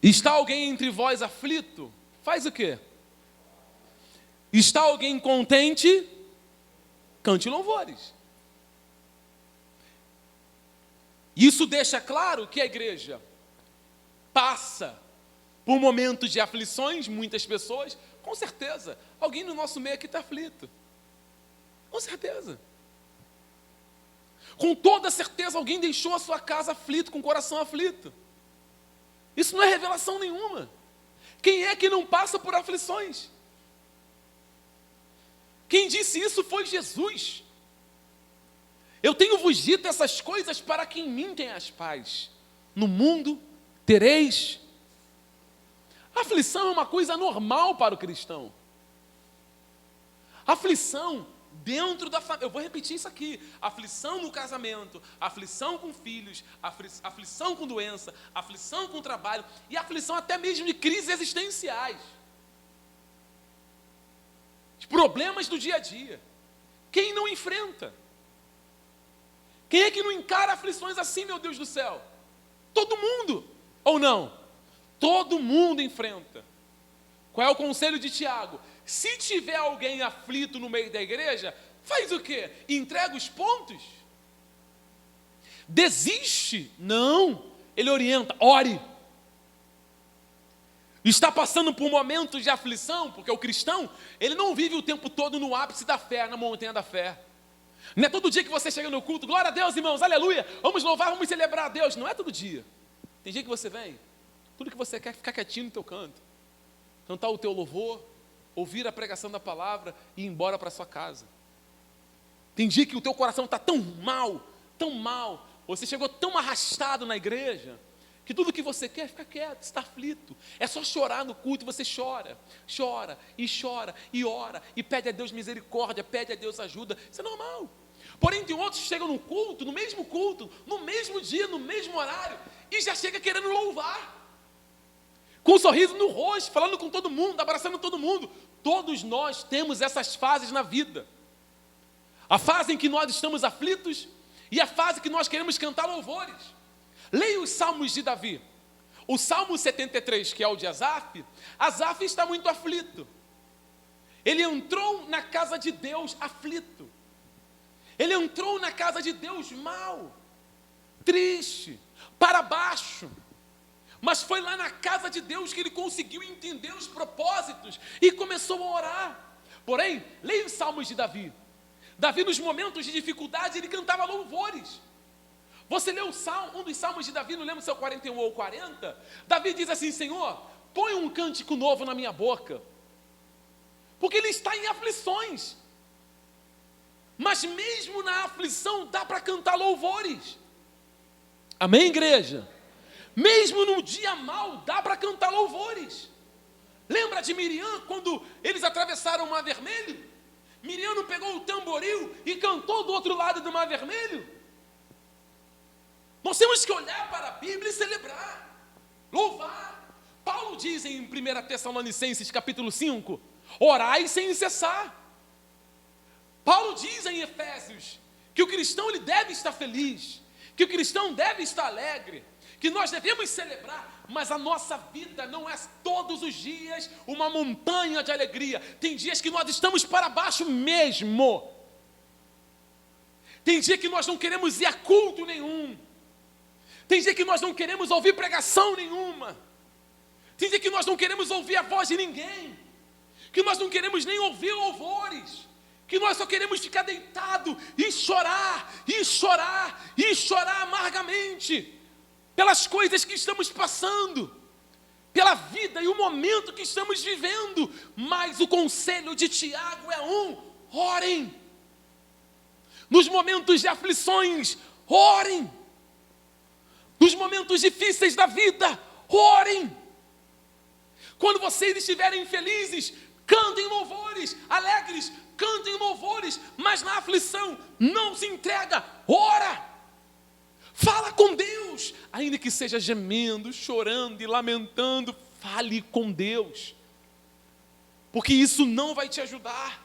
está alguém entre vós aflito? Faz o quê? Está alguém contente? Cante louvores. Isso deixa claro que a igreja passa por momentos de aflições, muitas pessoas, Com certeza, alguém no nosso meio aqui está aflito. Com certeza. Com toda certeza, alguém deixou a sua casa aflito, com o coração aflito. Isso não é revelação nenhuma. Quem é que não passa por aflições? Quem disse isso foi Jesus. Eu tenho vos dito essas coisas para que em mim tenhas paz. No mundo tereis. Aflição é uma coisa normal para o cristão. Aflição dentro da família. Eu vou repetir isso aqui. Aflição no casamento, aflição com filhos, aflição com doença, aflição com trabalho e aflição até mesmo de crises existenciais. Os problemas do dia a dia. Quem não enfrenta? Quem é que não encara aflições assim, meu Deus do céu? Todo mundo, ou não? Todo mundo enfrenta. Qual é o conselho de Tiago? Se tiver alguém aflito no meio da igreja, faz o quê? Entrega os pontos? Desiste? Não. Ele orienta, ore. Está passando por momentos de aflição, porque o cristão, ele não vive o tempo todo no ápice da fé, na montanha da fé. Não é todo dia que você chega no culto, glória a Deus, irmãos, aleluia, vamos louvar, vamos celebrar a Deus. Não é todo dia. Tem dia que você vem, tudo que você quer é ficar quietinho no teu canto, cantar o teu louvor, ouvir a pregação da palavra e ir embora para sua casa. Tem dia que o teu coração está tão mal, você chegou tão arrastado na igreja, que tudo que você quer é ficar quieto, está aflito. É só chorar no culto e você chora e ora, e pede a Deus misericórdia, pede a Deus ajuda. Isso é normal. Porém, tem outros que chegam no culto, no mesmo dia, no mesmo horário, e já chega querendo louvar. Com um sorriso no rosto, falando com todo mundo, abraçando todo mundo. Todos nós temos essas fases na vida. A fase em que nós estamos aflitos e a fase que nós queremos cantar louvores. Leia os salmos de Davi. O Salmo 73, que é o de Asaf, Asaf está muito aflito. Ele entrou na casa de Deus aflito. Ele entrou na casa de Deus mal, triste, para baixo. Mas foi lá na casa de Deus que ele conseguiu entender os propósitos e começou a orar. Porém, leia os salmos de Davi. Davi, nos momentos de dificuldade, ele cantava louvores. Você lê um dos salmos de Davi, não lembro se é o 41 ou 40, Davi diz assim, Senhor, põe um cântico novo na minha boca, porque ele está em aflições, mas mesmo na aflição dá para cantar louvores. Amém, igreja? Mesmo no dia mau dá para cantar louvores. Lembra de Miriam, quando eles atravessaram o Mar Vermelho? Miriam não pegou o tamboril e cantou do outro lado do Mar Vermelho? Nós temos que olhar para a Bíblia e celebrar, louvar. Paulo diz em 1 Tessalonicenses capítulo 5, orai sem cessar. Paulo diz em Efésios que o cristão ele deve estar feliz, que o cristão deve estar alegre, que nós devemos celebrar, mas a nossa vida não é todos os dias uma montanha de alegria. Tem dias que nós estamos para baixo mesmo. Tem dia que nós não queremos ir a culto nenhum. Tem dia que nós não queremos ouvir pregação nenhuma. Tem dia que nós não queremos ouvir a voz de ninguém. Que nós não queremos nem ouvir louvores. Que nós só queremos ficar deitado e chorar amargamente. Pelas coisas que estamos passando. Pela vida e o momento que estamos vivendo. Mas o conselho de Tiago é orem. Nos momentos de aflições, orem. Nos momentos difíceis da vida, orem. Quando vocês estiverem felizes, cantem louvores, alegres, cantem louvores, mas na aflição, não se entrega, ora. Fala com Deus, ainda que seja gemendo, chorando e lamentando, fale com Deus. Porque isso não vai te ajudar.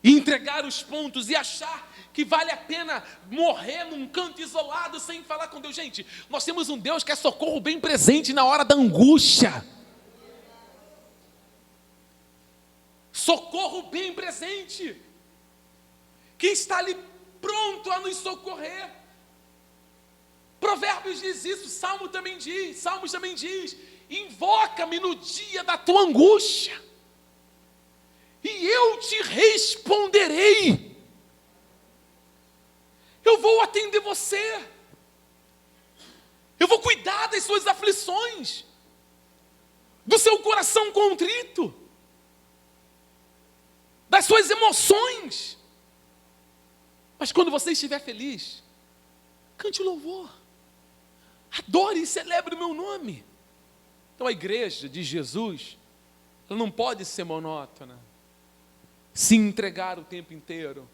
E entregar os pontos e achar que vale a pena morrer num canto isolado sem falar com Deus. Gente, nós temos um Deus que é socorro bem presente na hora da angústia. Socorro bem presente, que está ali pronto a nos socorrer. Provérbios diz isso, Salmos também diz, invoca-me no dia da tua angústia. e eu te responderei. Eu vou atender você. Eu vou cuidar das suas aflições, do seu coração contrito, das suas emoções. Mas quando você estiver feliz, cante louvor, adore e celebre o meu nome. Então a igreja de Jesus, ela não pode ser monótona, se entregar o tempo inteiro.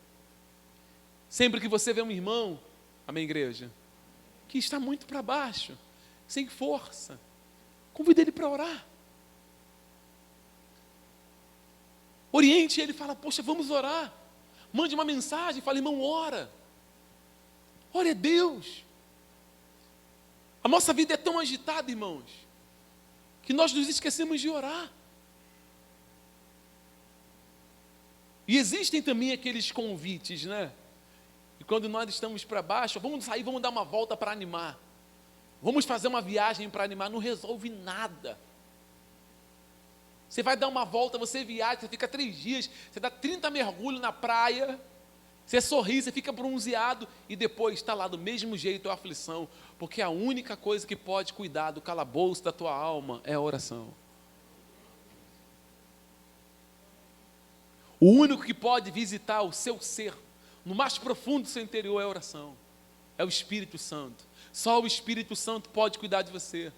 Sempre que você vê um irmão, amém, igreja, que está muito para baixo, sem força, convida ele para orar. Oriente ele, fala, poxa, vamos orar. Mande uma mensagem, fala, irmão, ora. Ore a Deus. A nossa vida é tão agitada, irmãos, que nós nos esquecemos de orar. E existem também aqueles convites, né? E quando nós estamos para baixo, vamos sair, vamos dar uma volta para animar. Vamos fazer uma viagem para animar, não resolve nada. Você vai dar uma volta, você viaja, você fica 3 dias, você dá 30 mergulhos na praia, você sorri, você fica bronzeado e depois está lá do mesmo jeito a aflição, porque a única coisa que pode cuidar do calabouço da tua alma é a oração. O único que pode visitar o seu ser, no mais profundo do seu interior, é a oração. É o Espírito Santo. Só o Espírito Santo pode cuidar de você.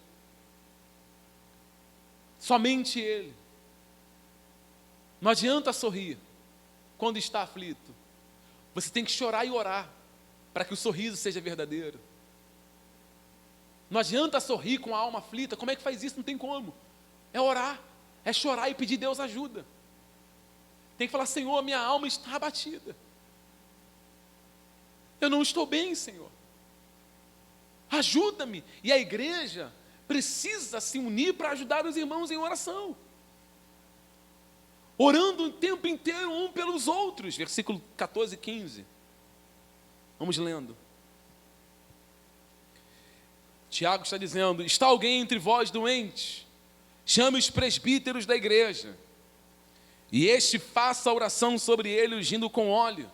Somente Ele. Não adianta sorrir quando está aflito. Você tem que chorar e orar para que o sorriso seja verdadeiro. Não adianta sorrir com a alma aflita. Como é que faz isso? Não tem como. É orar, é chorar e pedir Deus ajuda. Tem que falar, Senhor, minha alma está abatida. Eu não estou bem, Senhor. Ajuda-me. E a igreja precisa se unir para ajudar os irmãos em oração. Orando o tempo inteiro um pelos outros. Versículo 14 e 15. Vamos lendo. Tiago está dizendo, está alguém entre vós doente? Chame os presbíteros da igreja. E este faça a oração sobre ele, ungindo com óleo,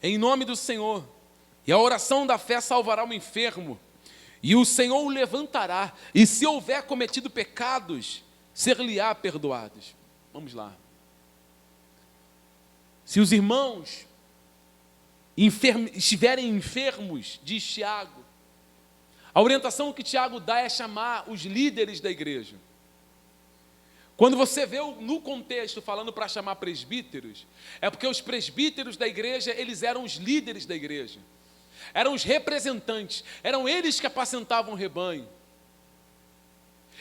em nome do Senhor. E a oração da fé salvará o enfermo, e o Senhor o levantará, e se houver cometido pecados, ser-lhe-á perdoados. Vamos lá. Se os irmãos estiverem enfermos, diz Tiago, a orientação que Tiago dá é chamar os líderes da igreja. Quando você vê no contexto falando para chamar presbíteros, é porque os presbíteros da igreja, eles eram os líderes da igreja. Eram os representantes, eram eles que apacentavam o rebanho.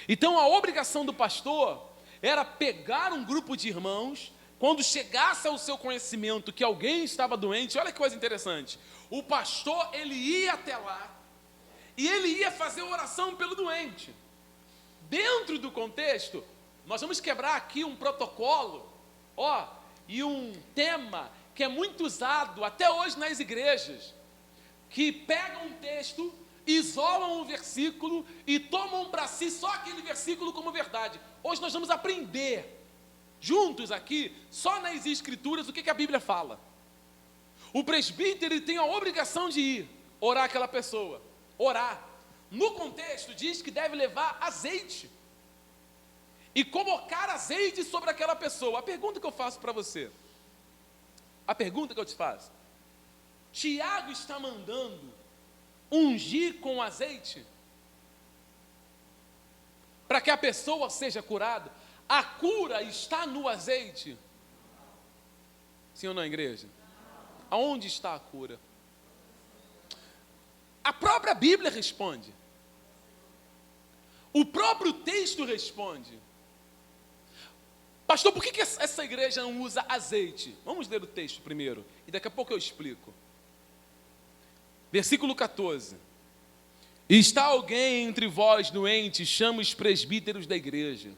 Então a obrigação do pastor era pegar um grupo de irmãos, quando chegasse ao seu conhecimento que alguém estava doente, olha que coisa interessante, o pastor, ele ia até lá, e ele ia fazer oração pelo doente. Dentro do contexto, nós vamos quebrar aqui um protocolo, e um tema que é muito usado até hoje nas igrejas, que pegam um texto, isolam um versículo e tomam para si só aquele versículo como verdade. Hoje nós vamos aprender, juntos aqui, só nas escrituras, o que a Bíblia fala. O presbítero, ele tem a obrigação de ir, orar aquela pessoa, orar. No contexto diz que deve levar azeite e colocar azeite sobre aquela pessoa. A pergunta que eu faço para você, a pergunta que eu te faço, Tiago está mandando ungir com azeite para que a pessoa seja curada? A cura está no azeite? Sim ou não, igreja? Aonde está a cura? A própria Bíblia responde. O próprio texto responde. Pastor, por que essa igreja não usa azeite? Vamos ler o texto primeiro, e daqui a pouco eu explico. Versículo 14. Está alguém entre vós doente, chama os presbíteros da igreja,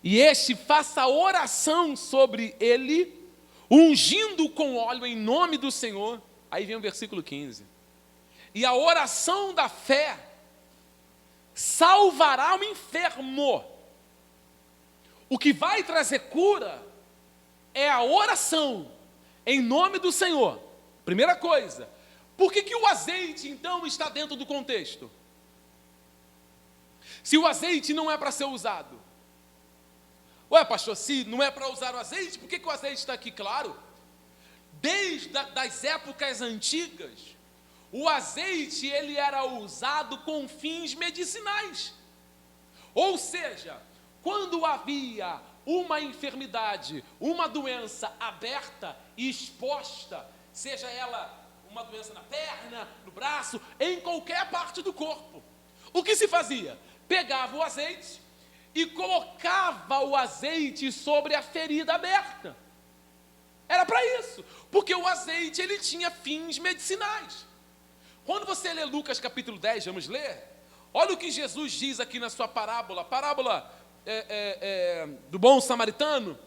e este faça oração sobre ele, ungindo com óleo em nome do Senhor. Aí vem o versículo 15. E a oração da fé salvará o enfermo. O que vai trazer cura é a oração em nome do Senhor. Primeira coisa. Por que o azeite, então, está dentro do contexto? Se o azeite não é para ser usado. Ué, pastor, se não é para usar o azeite, por que o azeite está aqui? Claro, desde as épocas antigas, o azeite ele era usado com fins medicinais. Ou seja, quando havia uma enfermidade, uma doença aberta e exposta, seja ela uma doença na perna, no braço, em qualquer parte do corpo, o que se fazia? Pegava o azeite e colocava o azeite sobre a ferida aberta. Era para isso, porque o azeite ele tinha fins medicinais. Quando você lê Lucas capítulo 10, vamos ler, olha o que Jesus diz aqui na sua parábola, do bom samaritano.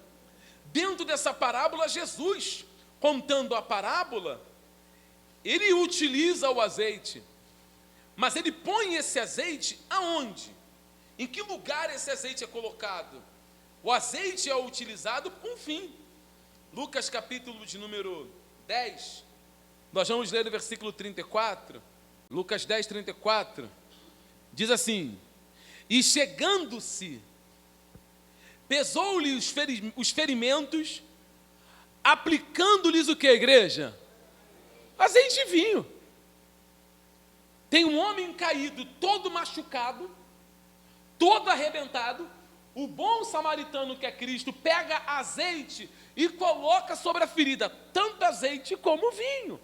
Dentro dessa parábola, Jesus, contando a parábola, ele utiliza o azeite, mas ele põe esse azeite aonde? Em que lugar esse azeite é colocado? O azeite é utilizado com fim. Lucas capítulo de número 10, nós vamos ler o versículo 34, Lucas 10, 34, diz assim: e chegando-se, pesou-lhe os ferimentos, aplicando-lhes o que, igreja? Azeite e vinho. Tem um homem caído, todo machucado, todo arrebentado. O bom samaritano, que é Cristo, pega azeite e coloca sobre a ferida, tanto azeite como vinho,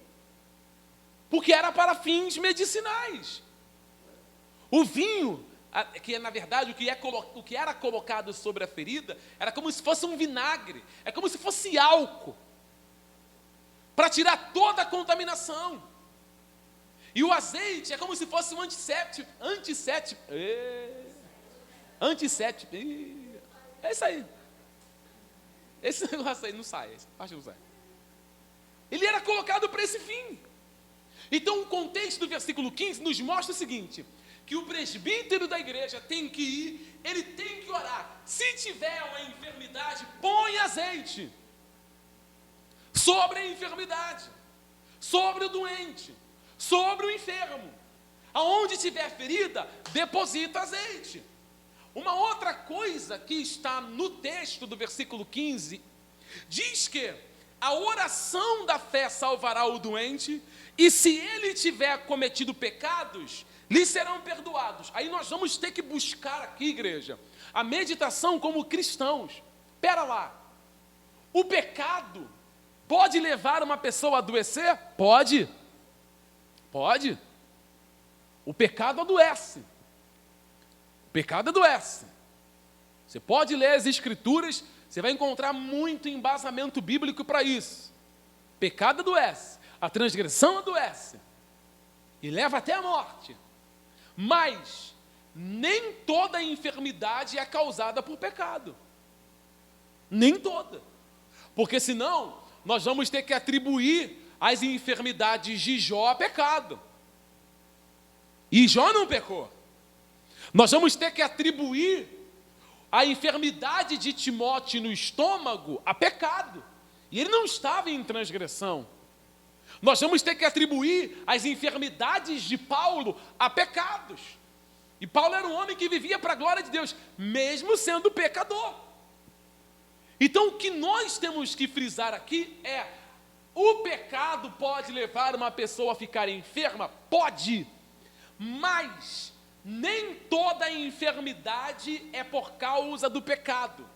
porque era para fins medicinais. O vinho, que na verdade o que era colocado sobre a ferida, era como se fosse um vinagre, é como se fosse álcool, para tirar toda a contaminação. E o azeite é como se fosse um antisséptico. É isso aí. Esse negócio aí não sai, acho que não sai. Ele era colocado para esse fim. Então o contexto do versículo 15 nos mostra o seguinte: que o presbítero da igreja tem que ir, ele tem que orar. Se tiver uma enfermidade, põe azeite sobre a enfermidade, sobre o doente, sobre o enfermo. Aonde tiver ferida, deposita azeite. Uma outra coisa que está no texto do versículo 15, diz que a oração da fé salvará o doente, e se ele tiver cometido pecados, lhe serão perdoados. Aí nós vamos ter que buscar aqui, igreja, a meditação como cristãos. Pera lá, o pecado pode levar uma pessoa a adoecer? Pode. Pode. O pecado adoece. O pecado adoece. Você pode ler as escrituras, você vai encontrar muito embasamento bíblico para isso. Pecado adoece, a transgressão adoece e leva até a morte. Mas nem toda enfermidade é causada por pecado. Nem toda. Porque senão nós vamos ter que atribuir as enfermidades de Jó a pecado. E Jó não pecou. Nós vamos ter que atribuir a enfermidade de Timóteo no estômago a pecado. E ele não estava em transgressão. Nós vamos ter que atribuir as enfermidades de Paulo a pecados. E Paulo era um homem que vivia para a glória de Deus, mesmo sendo pecador. Então o que nós temos que frisar aqui é: o pecado pode levar uma pessoa a ficar enferma? Pode. Mas nem toda enfermidade é por causa do pecado.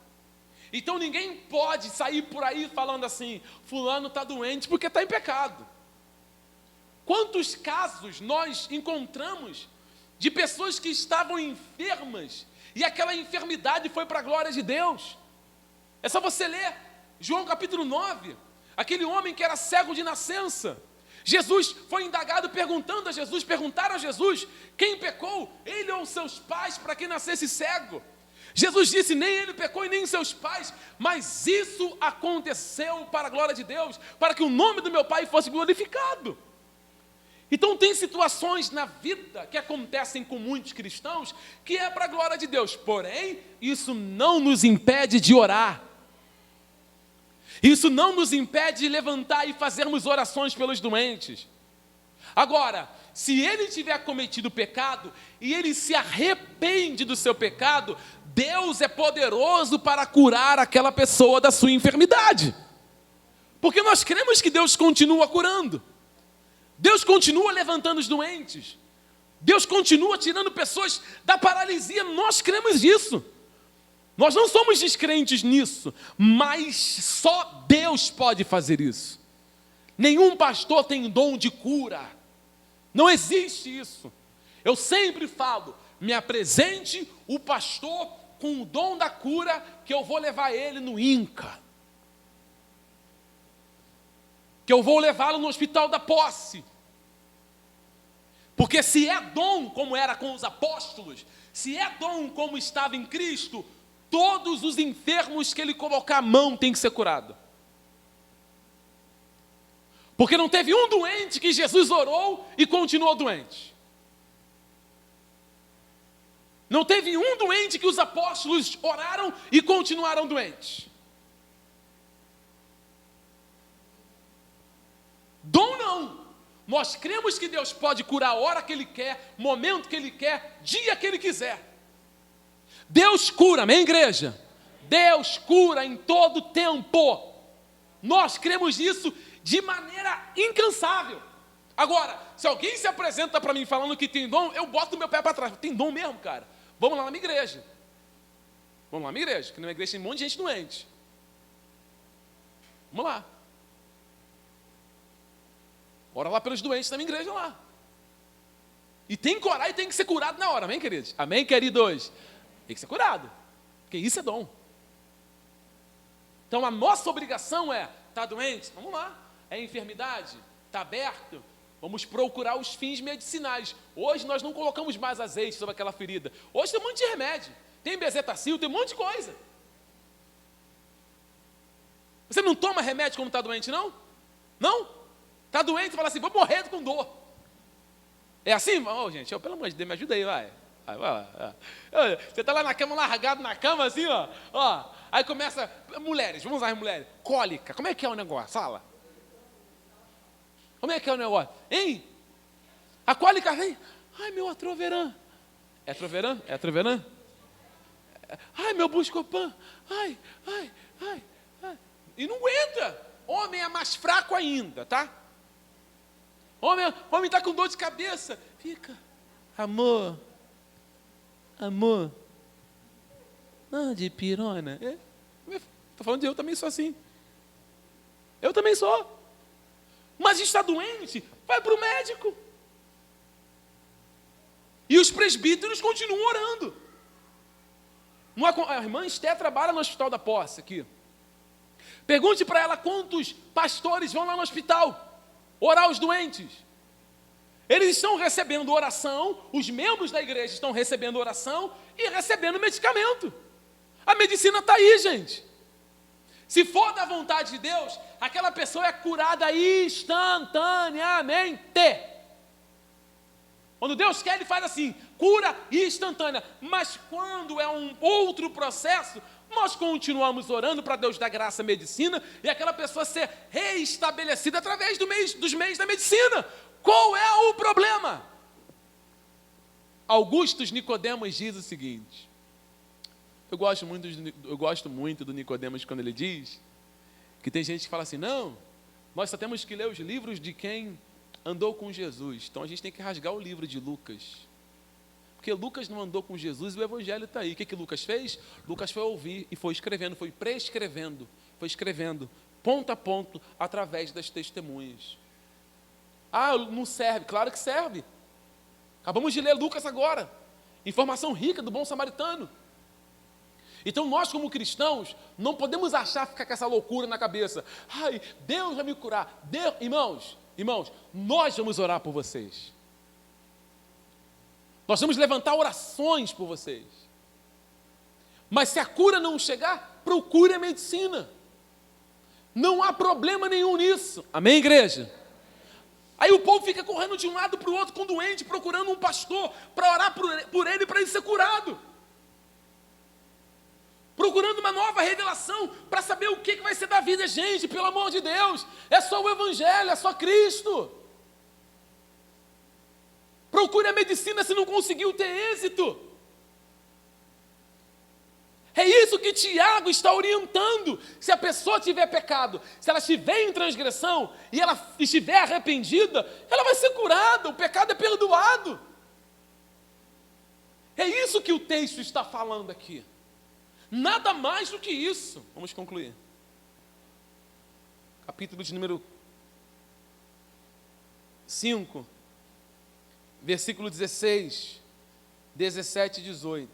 Então ninguém pode sair por aí falando assim: fulano está doente porque está em pecado. Quantos casos nós encontramos de pessoas que estavam enfermas e aquela enfermidade foi para a glória de Deus? É só você ler João capítulo 9, aquele homem que era cego de nascença. Jesus foi indagado perguntaram a Jesus: quem pecou, ele ou seus pais, para que nascesse cego? Jesus disse: nem ele pecou e nem seus pais, mas isso aconteceu para a glória de Deus, para que o nome do meu Pai fosse glorificado. Então tem situações na vida que acontecem com muitos cristãos que é para a glória de Deus, porém isso não nos impede de orar. Isso não nos impede de levantar e fazermos orações pelos doentes. Agora, se ele tiver cometido pecado e ele se arrepende do seu pecado, Deus é poderoso para curar aquela pessoa da sua enfermidade. Porque nós cremos que Deus continua curando. Deus continua levantando os doentes. Deus continua tirando pessoas da paralisia. Nós cremos nisso. Nós não somos descrentes nisso, mas só Deus pode fazer isso. Nenhum pastor tem dom de cura. Não existe isso. Eu sempre falo, me apresente o pastor com o dom da cura, que eu vou levar ele no INCA. Que eu vou levá-lo no Hospital da Posse. Porque se é dom, como era com os apóstolos, se é dom como estava em Cristo, todos os enfermos que ele colocar a mão têm que ser curados. Porque não teve um doente que Jesus orou e continuou doente. Não teve um doente que os apóstolos oraram e continuaram doentes. Dom não. Nós cremos que Deus pode curar a hora que Ele quer, momento que Ele quer, dia que Ele quiser. Deus cura, amém, igreja? Deus cura em todo tempo. Nós cremos nisso de maneira incansável. Agora, se alguém se apresenta para mim falando que tem dom, eu boto o meu pé para trás. Tem dom mesmo, cara? Vamos lá na minha igreja. Vamos lá na minha igreja, porque na minha igreja tem um monte de gente doente. Vamos lá. Ora lá pelos doentes da minha igreja lá. E tem que orar e tem que ser curado na hora, amém, queridos? Amém, queridos? Tem que ser curado, porque isso é dom. Então a nossa obrigação é, está doente? Vamos lá. É enfermidade? Está aberto? Vamos procurar os fins medicinais. Hoje nós não colocamos mais azeite sobre aquela ferida. Hoje tem um monte de remédio. Tem bezetacil, tem um monte de coisa. Você não toma remédio quando está doente, não? Não? Está doente e fala assim, vou morrer com dor. É assim? Oh, gente, pelo amor de Deus, me ajuda aí, vai. Vai lá. Você está lá na cama, largado na cama, assim, ó. Aí começa, mulheres, vamos lá, mulheres. Cólica, como é que é o negócio? Fala. Como é que é o negócio? Hein? A cólica vem. Ai, meu atroverã. É troverã? É troverã? Ai, meu buscopan. Ai. E não aguenta. Homem é mais fraco ainda, tá? Homem está com dor de cabeça. Fica. Amor. Não, de pirona. Estou falando de eu também sou assim. Eu também sou. Mas está doente, vai para o médico. E os presbíteros continuam orando. A irmã Esté trabalha no Hospital da Posse aqui. Pergunte para ela quantos pastores vão lá no hospital orar os doentes. Eles estão recebendo oração, os membros da igreja estão recebendo oração e recebendo medicamento. A medicina está aí, gente. Se for da vontade de Deus, aquela pessoa é curada instantaneamente. Quando Deus quer, Ele faz assim, cura instantânea. Mas quando é um outro processo, nós continuamos orando para Deus dar graça à medicina e aquela pessoa ser reestabelecida através dos meios da medicina. Qual é o problema? Augustus Nicodemos diz o seguinte. Eu gosto muito do Nicodemos quando ele diz que tem gente que fala assim, não, nós só temos que ler os livros de quem andou com Jesus. Então a gente tem que rasgar o livro de Lucas. Porque Lucas não andou com Jesus e o evangelho está aí. O que Lucas fez? Lucas foi ouvir e foi escrevendo, foi prescrevendo, foi escrevendo, ponto a ponto, através das testemunhas. Ah, não serve? Claro que serve. Acabamos de ler Lucas agora. Informação rica do bom samaritano. Então nós como cristãos não podemos achar, ficar com essa loucura na cabeça. Ai, Deus vai me curar. Deus, irmãos, nós vamos orar por vocês. Nós vamos levantar orações por vocês. Mas se a cura não chegar, procure a medicina. Não há problema nenhum nisso. Amém, igreja? Aí o povo fica correndo de um lado para o outro com o doente, procurando um pastor para orar por ele, para ele ser curado. procurando uma nova revelação para saber o que vai ser da vida. Gente, pelo amor de Deus, é só o Evangelho, é só Cristo. Procure a medicina se não conseguiu ter êxito. É isso que Tiago está orientando. Se a pessoa tiver pecado, se ela estiver em transgressão e ela estiver arrependida, ela vai ser curada, o pecado é perdoado. É isso que o texto está falando aqui. Nada mais do que isso. Vamos concluir. Capítulo de número 5, versículo 16, 17 e 18.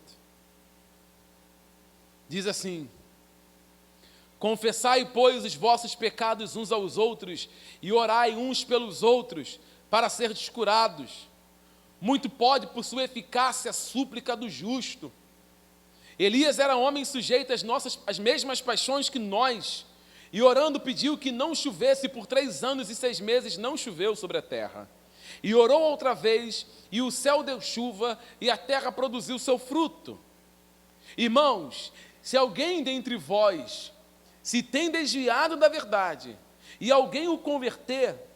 Diz assim: confessai, pois, os vossos pecados uns aos outros, e orai uns pelos outros, para serdes curados. Muito pode, por sua eficácia, a súplica do justo. Elias era homem sujeito às mesmas paixões que nós, e orando pediu que não chovesse, por 3 anos e 6 meses não choveu sobre a terra. E orou outra vez, e o céu deu chuva, e a terra produziu seu fruto. Irmãos, se alguém dentre vós se tem desviado da verdade, e alguém o converter,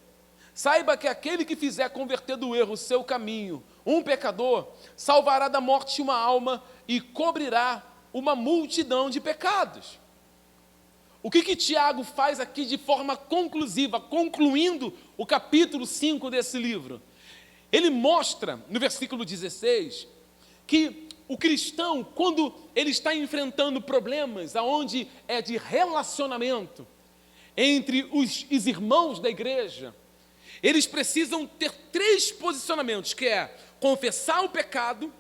saiba que aquele que fizer converter do erro o seu caminho, um pecador, salvará da morte uma alma e cobrirá uma multidão de pecados. O que Tiago faz aqui de forma conclusiva, concluindo o capítulo 5 desse livro? Ele mostra, no versículo 16, que o cristão, quando ele está enfrentando problemas aonde é de relacionamento entre os irmãos da igreja, eles precisam ter 3 posicionamentos, que é confessar o pecado,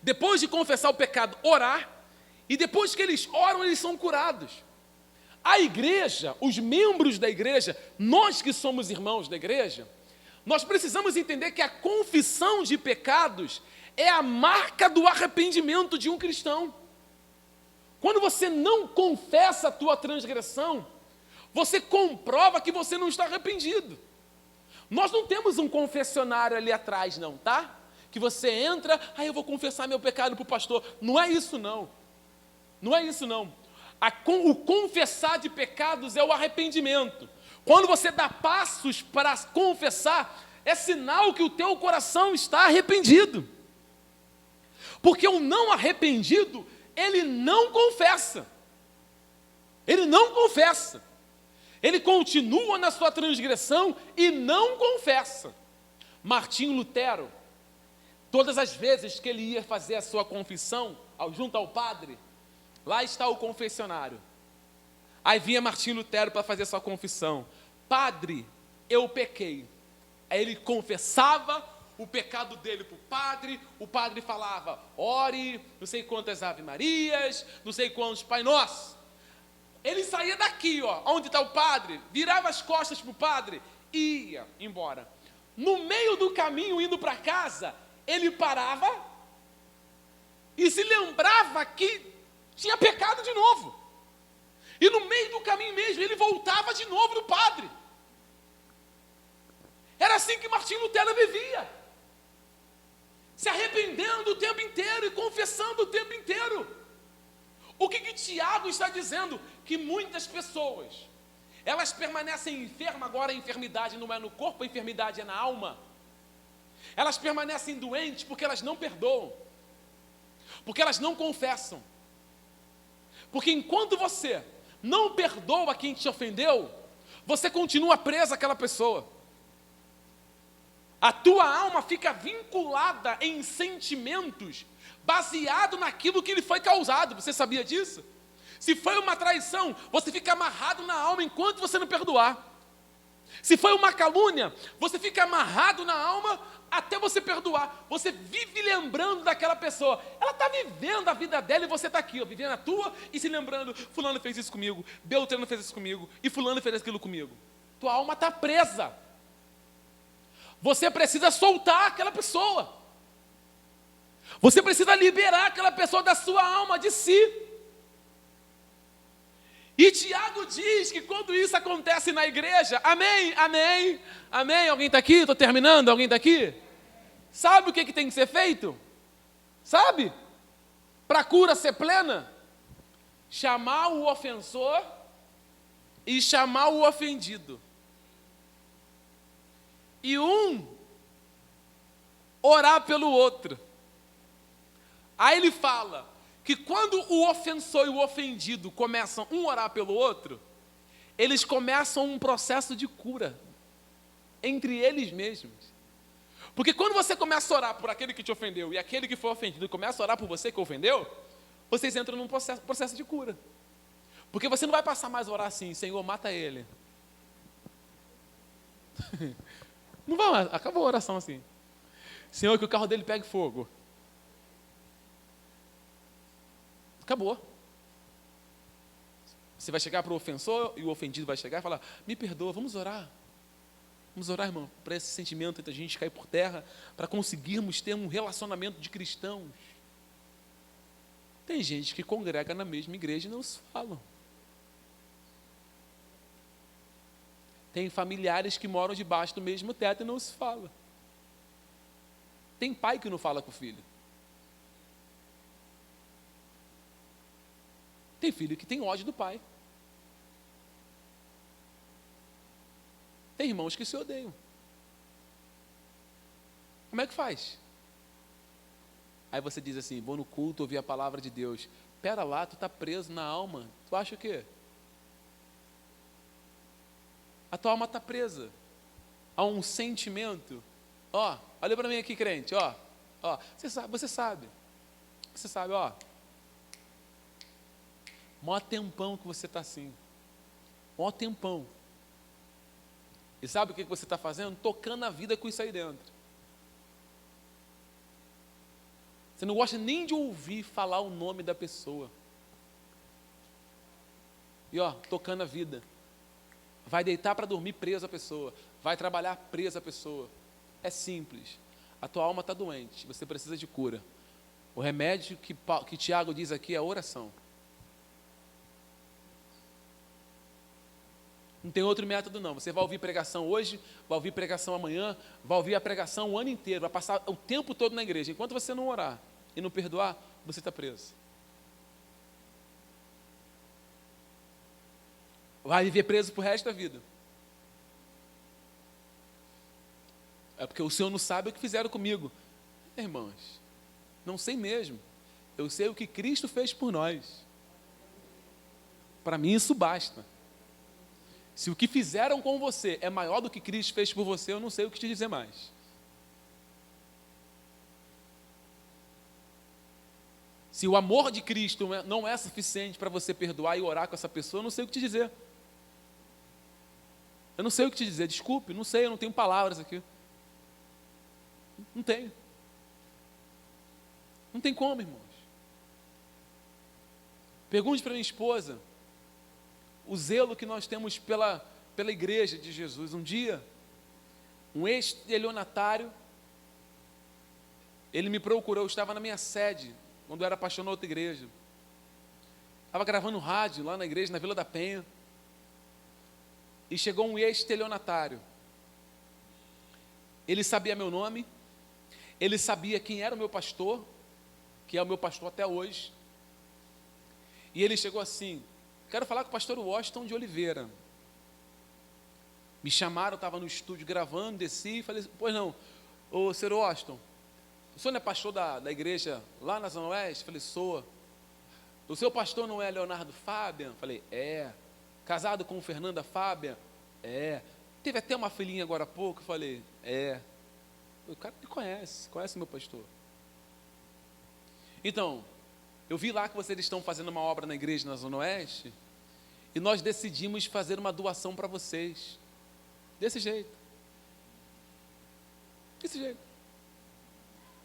depois de confessar o pecado, orar, e depois que eles oram, eles são curados. A igreja, os membros da igreja, nós que somos irmãos da igreja, nós precisamos entender que a confissão de pecados é a marca do arrependimento de um cristão. Quando você não confessa a tua transgressão, você comprova que você não está arrependido. Nós não temos um confessionário ali atrás, não, tá? Que você entra, eu vou confessar meu pecado para o pastor. Não é isso, não. Não é isso, não. O confessar de pecados é o arrependimento. Quando você dá passos para confessar, é sinal que o teu coração está arrependido. Porque o não arrependido, ele não confessa. Ele não confessa. Ele continua na sua transgressão e não confessa. Martinho Lutero, todas as vezes que ele ia fazer a sua confissão, junto ao padre, lá está o confessionário. Aí vinha Martinho Lutero para fazer a sua confissão. Padre, eu pequei. Aí ele confessava o pecado dele para o padre falava, ore, não sei quantas Ave Marias, não sei quantos Pai Nosso. Ele saía daqui, onde está o padre, virava as costas para o padre, ia embora. No meio do caminho, indo para casa, ele parava e se lembrava que tinha pecado de novo. E no meio do caminho mesmo, ele voltava de novo no padre. Era assim que Martinho Lutero vivia. Se arrependendo o tempo inteiro e confessando o tempo inteiro. O que Tiago está dizendo? Que muitas pessoas, elas permanecem enfermas. Agora a enfermidade não é no corpo, a enfermidade é na alma. Elas permanecem doentes porque elas não perdoam. Porque elas não confessam. Porque enquanto você não perdoa quem te ofendeu, você continua preso àquela pessoa. A tua alma fica vinculada em sentimentos baseado naquilo que lhe foi causado. Você sabia disso? Se foi uma traição, você fica amarrado na alma enquanto você não perdoar. Se foi uma calúnia, você fica amarrado na alma até você perdoar. Você vive lembrando daquela pessoa. Ela está vivendo a vida dela e você está aqui, vivendo a tua e se lembrando, fulano fez isso comigo, Beltrano fez isso comigo e fulano fez aquilo comigo. Tua alma está presa. Você precisa soltar aquela pessoa. Você precisa liberar aquela pessoa da sua alma, de si. E Tiago diz que quando isso acontece na igreja, amém, amém, amém. Alguém está aqui? Estou terminando, alguém está aqui? Sabe o que tem que ser feito? Sabe? Para a cura ser plena? chamar o ofensor e chamar o ofendido. E um orar pelo outro. Aí ele fala que quando o ofensor e o ofendido começam um orar pelo outro, eles começam um processo de cura entre eles mesmos. Porque quando você começa a orar por aquele que te ofendeu e aquele que foi ofendido começa a orar por você que ofendeu, vocês entram num processo de cura. Porque você não vai passar mais a orar assim, Senhor, mata ele. Não vai mais, acabou a oração assim. Senhor, que o carro dele pegue fogo. Acabou. Você vai chegar para o ofensor e o ofendido vai chegar e falar, me perdoa, vamos orar. Vamos orar, irmão, para esse sentimento entre a gente cair por terra, para conseguirmos ter um relacionamento de cristãos. Tem gente que congrega na mesma igreja e não se falam. Tem familiares que moram debaixo do mesmo teto e não se falam. Tem pai que não fala com o filho. Tem filho que tem ódio do pai. Tem irmãos que se odeiam. Como é que faz? Aí você diz assim, vou no culto ouvir a palavra de Deus. Pera lá, tu está preso na alma. Tu acha o quê? A tua alma está presa a um sentimento. Ó, olha para mim aqui, crente, ó. Você sabe, ó. Mó tempão que você está assim. Mó tempão. E sabe o que você está fazendo? Tocando a vida com isso aí dentro. Você não gosta nem de ouvir falar o nome da pessoa. E ó, tocando a vida. Vai deitar para dormir preso a pessoa. Vai trabalhar preso a pessoa. É simples. A tua alma está doente. Você precisa de cura. O remédio que Tiago diz aqui é a oração. Não tem outro método não. Você vai ouvir pregação hoje, vai ouvir pregação amanhã, vai ouvir a pregação o ano inteiro, vai passar o tempo todo na igreja. Enquanto você não orar e não perdoar, você está preso. Vai viver preso pro resto da vida. É porque o Senhor não sabe o que fizeram comigo. Irmãos, não sei mesmo. Eu sei o que Cristo fez por nós. Para mim isso basta. Se o que fizeram com você é maior do que Cristo fez por você, eu não sei o que te dizer mais. Se o amor de Cristo não é suficiente para você perdoar e orar com essa pessoa, eu não sei o que te dizer. Eu não sei o que te dizer, desculpe, não sei, eu não tenho palavras aqui. Não tenho. Não tem como, irmãos. Pergunte para minha esposa o zelo que nós temos pela igreja de Jesus. Um dia, um ex-estelionatário, ele me procurou, eu estava na minha sede, quando eu era pastor na outra igreja. Estava gravando rádio lá na igreja, na Vila da Penha. E chegou um ex-estelionatário. Ele sabia meu nome, ele sabia quem era o meu pastor, que é o meu pastor até hoje. E ele chegou assim, quero falar com o pastor Washington de Oliveira. Me chamaram, eu estava no estúdio gravando, desci e falei, pois não, ô senhor Washington, o senhor não é pastor da igreja lá na Zona Oeste? Falei, sou. O seu pastor não é Leonardo Fabian? Falei, é. Casado com Fernanda Fabian? É. Teve até uma filhinha agora há pouco? Falei, é. O cara me conhece meu pastor. Então, eu vi lá que vocês estão fazendo uma obra na igreja na Zona Oeste e nós decidimos fazer uma doação para vocês. Desse jeito. Desse jeito.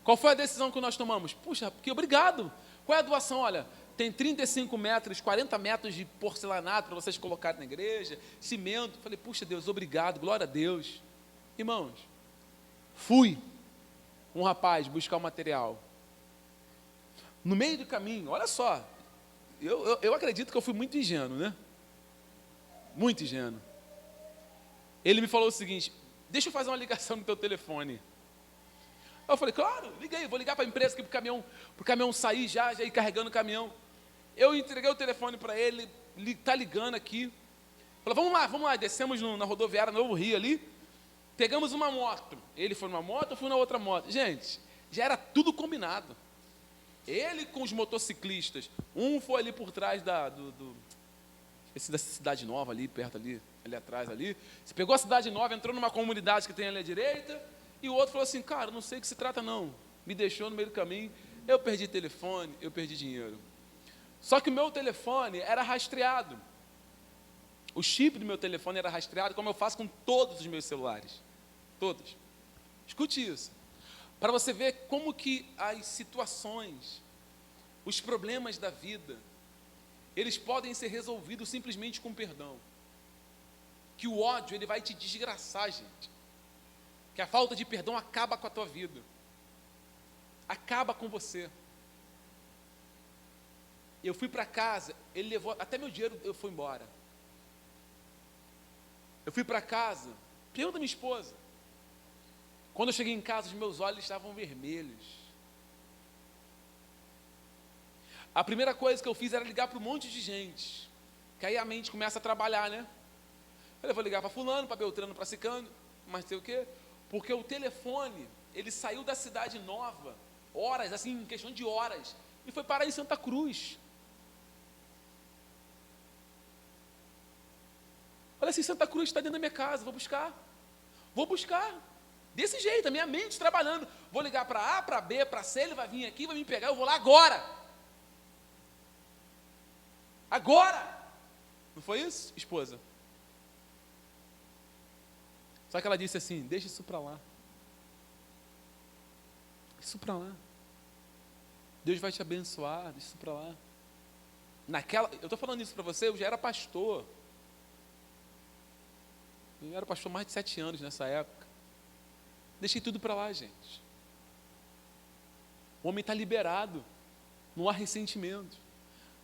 Qual foi a decisão que nós tomamos? Puxa, que obrigado. Qual é a doação? Olha, tem 35 metros, 40 metros de porcelanato para vocês colocarem na igreja, cimento. Falei, puxa Deus, obrigado, glória a Deus. Irmãos, fui um rapaz buscar o material. No meio do caminho, olha só, eu acredito que eu fui muito ingênuo, né? Muito ingênuo. Ele me falou o seguinte, deixa eu fazer uma ligação no teu telefone. Eu falei, claro, liguei, vou ligar para a empresa aqui para o caminhão sair já ir carregando o caminhão. eu entreguei o telefone para ele, tá ligando aqui. Falou, vamos lá. Descemos na rodoviária Novo Rio ali, pegamos uma moto. Ele foi numa moto, eu fui na outra moto. Gente, já era tudo combinado. Ele com os motociclistas, um foi ali por trás esse da Cidade Nova ali, perto ali atrás ali. Você pegou a Cidade Nova, entrou numa comunidade que tem ali à direita, e o outro falou assim, cara, não sei o que se trata não. Me deixou no meio do caminho, eu perdi telefone, eu perdi dinheiro. Só que o meu telefone era rastreado. O chip do meu telefone era rastreado, como eu faço com todos os meus celulares. Todos. Escute isso. Para você ver como que as situações, os problemas da vida, eles podem ser resolvidos simplesmente com perdão. Que o ódio, ele vai te desgraçar, gente. Que a falta de perdão acaba com a tua vida. Acaba com você. Eu fui para casa, ele levou, até meu dinheiro eu fui embora. Eu fui para casa, pergunta a minha esposa. Quando eu cheguei em casa, os meus olhos estavam vermelhos. A primeira coisa que eu fiz era ligar para um monte de gente. Que aí a mente começa a trabalhar, né? Eu vou ligar para fulano, para Beltrano, para Cicano, mas sei o quê? Porque o telefone, ele saiu da Cidade Nova, horas, assim, em questão de horas, e foi parar em Santa Cruz. Olha assim, Santa Cruz está dentro da minha casa, vou buscar, desse jeito, a minha mente trabalhando, vou ligar para A, para B, para C, ele vai vir aqui, vai me pegar, eu vou lá agora, não foi isso, esposa? Só que ela disse assim, deixa isso para lá, Deus vai te abençoar, deixa isso para lá. Eu estou falando isso para você, eu já era pastor, mais de 7 anos nessa época. Deixei tudo para lá, gente. O homem está liberado. Não há ressentimento.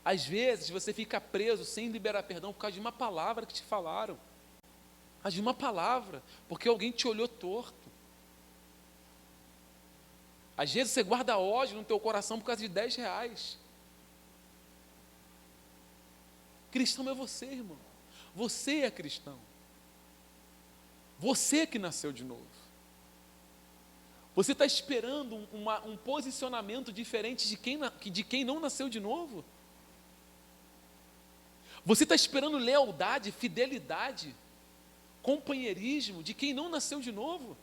Às vezes você fica preso sem liberar perdão por causa de uma palavra que te falaram. Por causa de uma palavra. Porque alguém te olhou torto. Às vezes você guarda ódio no teu coração por causa de 10 reais. Cristão é você, irmão. Você é cristão. Você que nasceu de novo. Você está esperando um posicionamento diferente de quem não nasceu de novo? Você está esperando lealdade, fidelidade, companheirismo de quem não nasceu de novo?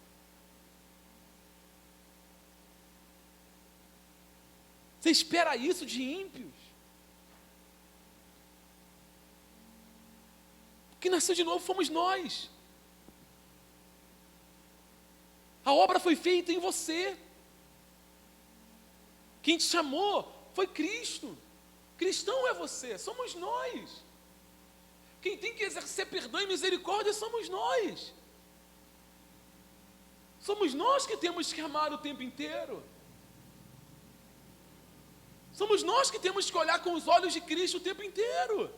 Você espera isso de ímpios? O que nasceu de novo fomos nós. A obra foi feita em você. Quem te chamou foi Cristo. Cristão é você, somos nós. Quem tem que exercer perdão e misericórdia somos nós. Somos nós que temos que amar o tempo inteiro. Somos nós que temos que olhar com os olhos de Cristo o tempo inteiro.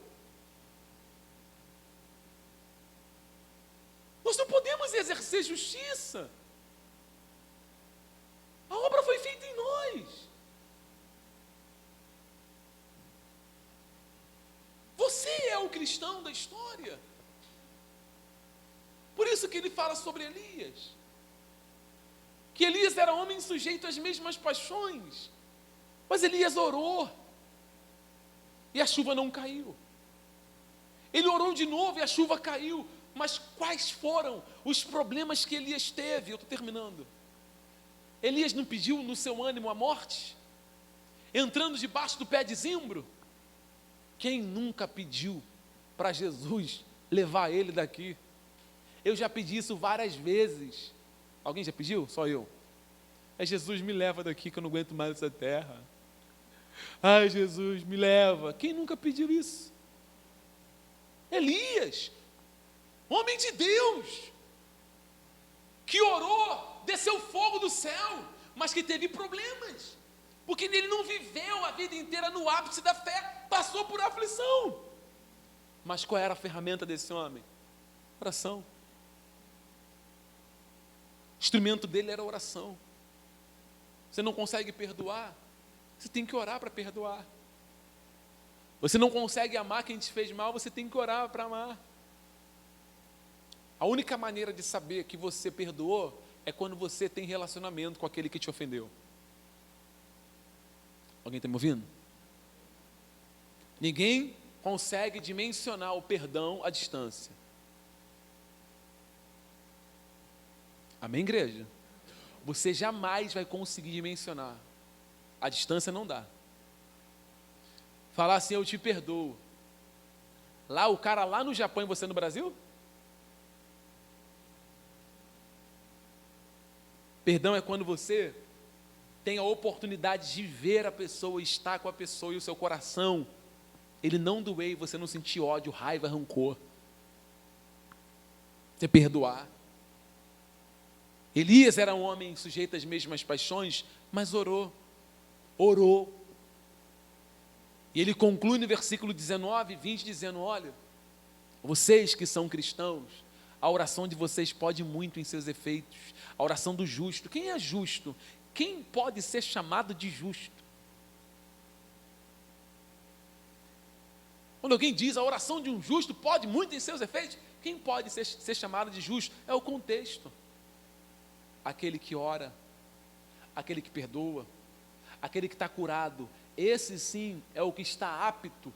Nós não podemos exercer justiça. A obra foi feita em nós. Você é o cristão da história. Por isso que ele fala sobre Elias. Que Elias era homem sujeito às mesmas paixões. Mas Elias orou. E a chuva não caiu. Ele orou de novo e a chuva caiu. Mas quais foram os problemas que Elias teve? Eu estou terminando. Elias não pediu no seu ânimo a morte? Entrando debaixo do pé de zimbro? Quem nunca pediu para Jesus levar ele daqui? Eu já pedi isso várias vezes. Alguém já pediu? Só eu. Jesus, me leva daqui que eu não aguento mais essa terra. Ai, Jesus, me leva. Quem nunca pediu isso? Elias, homem de Deus, que orou, desceu fogo do céu, mas que teve problemas, porque ele não viveu a vida inteira no ápice da fé, passou por aflição. Mas qual era a ferramenta desse homem? Oração. O instrumento dele era oração. Você não consegue perdoar? Você tem que orar para perdoar. Você não consegue amar quem te fez mal, você tem que orar para amar. A única maneira de saber que você perdoou é quando você tem relacionamento com aquele que te ofendeu. Alguém está me ouvindo? Ninguém consegue dimensionar o perdão à distância. Amém, igreja? Você jamais vai conseguir dimensionar. A distância não dá. Falar assim, eu te perdoo. Lá, o cara lá no Japão e você no Brasil? Perdão é quando você tem a oportunidade de ver a pessoa, estar com a pessoa e o seu coração, ele não doer e você não sentir ódio, raiva, rancor. Você perdoar. Elias era um homem sujeito às mesmas paixões, mas orou. E ele conclui no versículo 19 e 20, dizendo, olha, vocês que são cristãos, a oração de vocês pode muito em seus efeitos. A oração do justo. Quem é justo? Quem pode ser chamado de justo? Quando alguém diz a oração de um justo pode muito em seus efeitos, quem pode ser chamado de justo? É o contexto. Aquele que ora, aquele que perdoa, aquele que está curado. Esse sim é o que está apto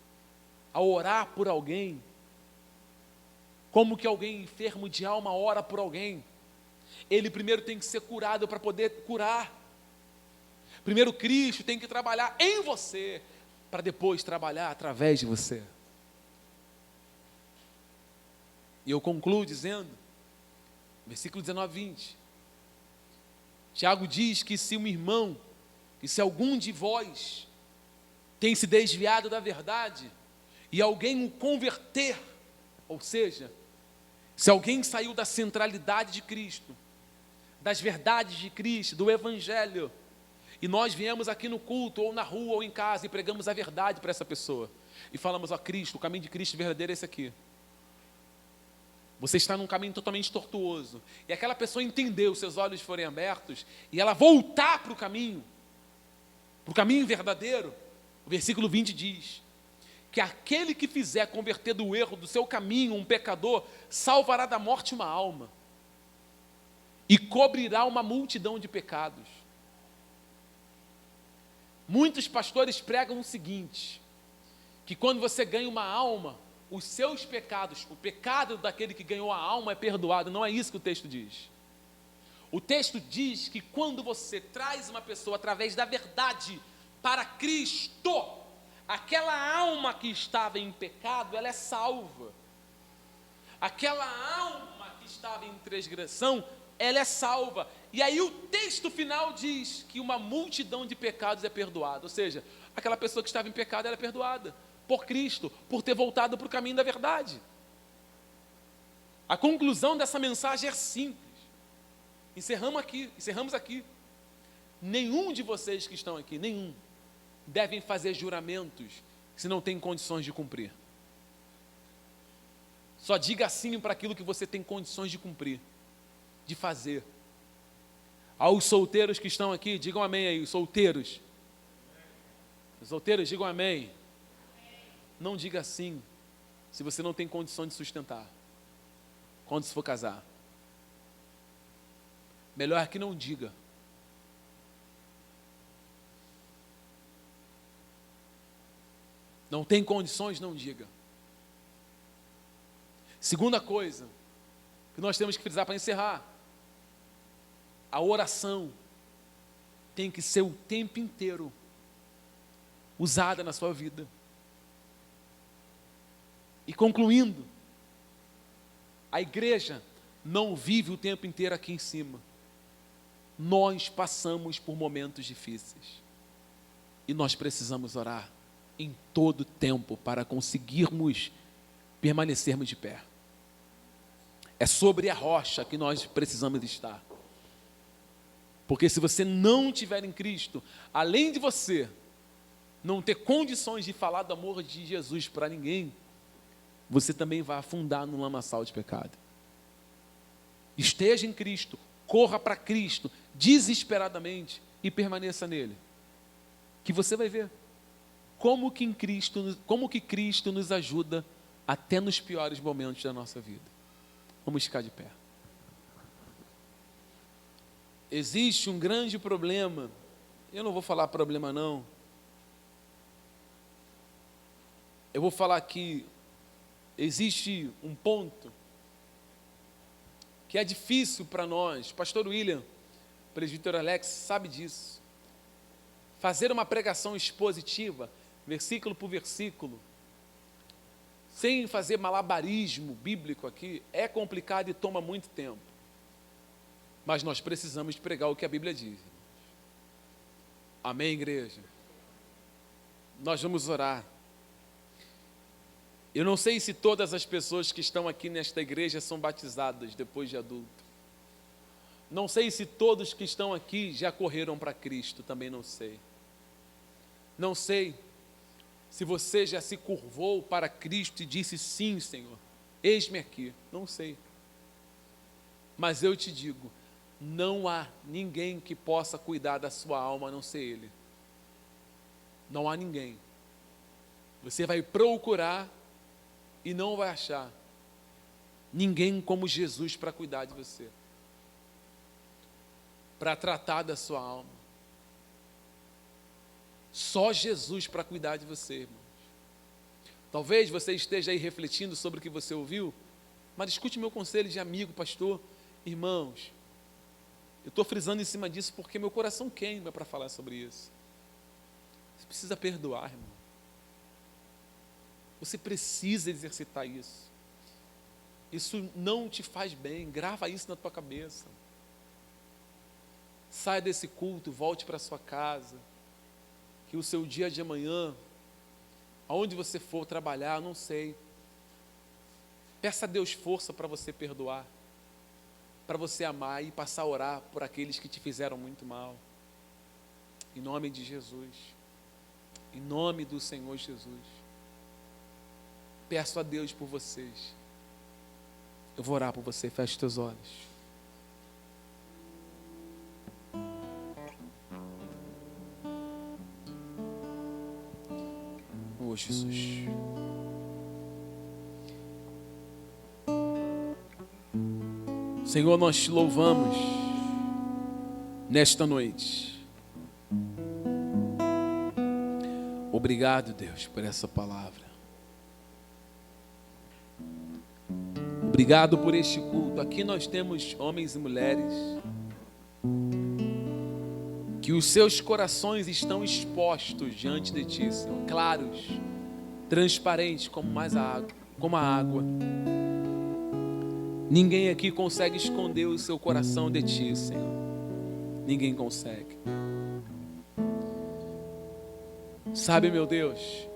a orar por alguém. Como que alguém enfermo de alma ora por alguém? Ele primeiro tem que ser curado para poder curar. Primeiro Cristo tem que trabalhar em você, para depois trabalhar através de você. E eu concluo dizendo, versículo 19 e 20, Tiago diz que se um irmão, que se algum de vós tem se desviado da verdade, e alguém o converter, ou seja, se alguém saiu da centralidade de Cristo, das verdades de Cristo, do Evangelho, e nós viemos aqui no culto, ou na rua, ou em casa, e pregamos a verdade para essa pessoa, e falamos, ó Cristo, o caminho de Cristo verdadeiro é esse aqui. Você está num caminho totalmente tortuoso, e aquela pessoa entendeu, seus olhos forem abertos, e ela voltar para o caminho verdadeiro, o versículo 20 diz, que aquele que fizer converter do erro do seu caminho um pecador, salvará da morte uma alma, e cobrirá uma multidão de pecados. Muitos pastores pregam o seguinte, que quando você ganha uma alma, os seus pecados, o pecado daquele que ganhou a alma é perdoado. Não é isso que o texto diz. O texto diz que quando você traz uma pessoa através da verdade para Cristo, aquela alma que estava em pecado, ela é salva. Aquela alma que estava em transgressão, ela é salva. E aí o texto final diz que uma multidão de pecados é perdoada. Ou seja, aquela pessoa que estava em pecado, ela é perdoada por Cristo, por ter voltado para o caminho da verdade. A conclusão dessa mensagem é simples. Encerramos aqui. Nenhum de vocês que estão aqui, devem fazer juramentos se não tem condições de cumprir. Só diga sim para aquilo que você tem condições de cumprir, de fazer. Aos solteiros que estão aqui, digam amém aí, os solteiros. Os solteiros, digam amém. Não diga sim se você não tem condição de sustentar quando se for casar. Melhor que não diga. Não tem condições, não diga. Segunda coisa que nós temos que frisar para encerrar, a oração tem que ser o tempo inteiro usada na sua vida. E concluindo, a igreja não vive o tempo inteiro aqui em cima. Nós passamos por momentos difíceis. E nós precisamos orar em todo tempo para conseguirmos permanecermos de pé. É sobre a rocha que nós precisamos estar. Porque se você não estiver em Cristo, além de você não ter condições de falar do amor de Jesus para ninguém, você também vai afundar no lamaçal de pecado. Esteja em Cristo, corra para Cristo, desesperadamente, e permaneça nele. Que você vai ver. como que Cristo nos ajuda até nos piores momentos da nossa vida. Vamos ficar de pé. Existe um grande problema, eu não vou falar problema não, eu vou falar que existe um ponto que é difícil para nós. Pastor William, presbítero Alex, sabe disso. Fazer uma pregação expositiva, versículo por versículo, sem fazer malabarismo bíblico aqui, é complicado e toma muito tempo. Mas nós precisamos pregar o que a Bíblia diz. Amém, igreja? Nós vamos orar. Eu não sei se todas as pessoas que estão aqui nesta igreja são batizadas depois de adulto. Não sei se todos que estão aqui já correram para Cristo, também não sei. Não sei se você já se curvou para Cristo e disse: sim, Senhor, eis-me aqui. Não sei. Mas eu te digo, não há ninguém que possa cuidar da sua alma a não ser Ele. Não há ninguém. Você vai procurar e não vai achar ninguém como Jesus para cuidar de você, para tratar da sua alma. Só Jesus para cuidar de você, irmãos. Talvez você esteja aí refletindo sobre o que você ouviu, mas escute meu conselho de amigo, pastor. Irmãos, eu estou frisando em cima disso porque meu coração queima para falar sobre isso. Você precisa perdoar, irmão. Você precisa exercitar isso. Isso não te faz bem. Grava isso na tua cabeça. Saia desse culto, volte para sua casa. Que o seu dia de amanhã, aonde você for trabalhar, não sei, peça a Deus força para você perdoar, para você amar e passar a orar por aqueles que te fizeram muito mal. Em nome de Jesus. Em nome do Senhor Jesus. Peço a Deus por vocês. Eu vou orar por você. Feche teus olhos. Oh, Jesus. Senhor, nós te louvamos nesta noite. Obrigado, Deus, por essa palavra. Obrigado por este culto. Aqui nós temos homens e mulheres que os seus corações estão expostos diante de Ti, Senhor, claros, transparentes como a água. Ninguém aqui consegue esconder o seu coração de Ti, Senhor. Ninguém consegue. Sabe, meu Deus,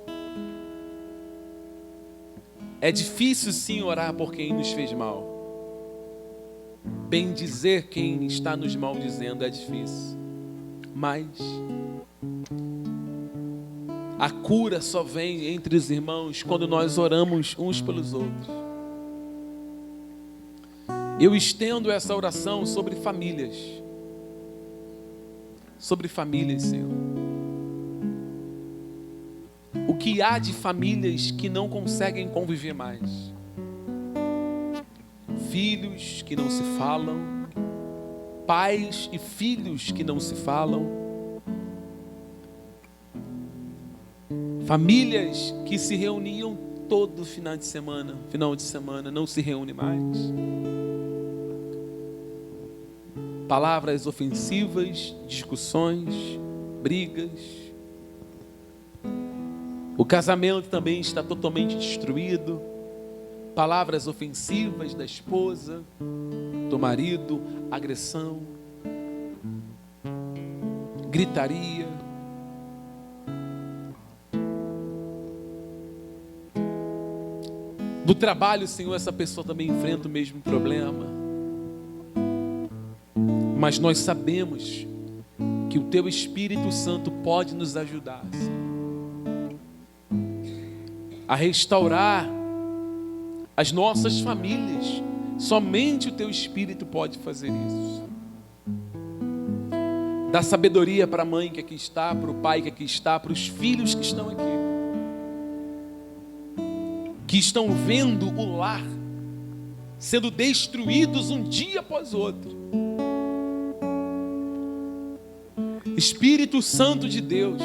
é difícil sim orar por quem nos fez mal. Bendizer quem está nos maldizendo é difícil. Mas a cura só vem entre os irmãos quando nós oramos uns pelos outros. Eu estendo essa oração sobre famílias. Sobre famílias, Senhor. O que há de famílias que não conseguem conviver mais? Filhos que não se falam, pais e filhos que não se falam, famílias que se reuniam todo final de semana, não se reúnem mais. Palavras ofensivas, discussões, brigas. O casamento também está totalmente destruído. Palavras ofensivas da esposa, do marido, agressão, gritaria. Do trabalho, Senhor, essa pessoa também enfrenta o mesmo problema. Mas nós sabemos que o Teu Espírito Santo pode nos ajudar, Senhor, a restaurar as nossas famílias. Somente o Teu Espírito pode fazer isso. Dá sabedoria para a mãe que aqui está, para o pai que aqui está, para os filhos que estão aqui, que estão vendo o lar sendo destruídos um dia após outro. Espírito Santo de Deus,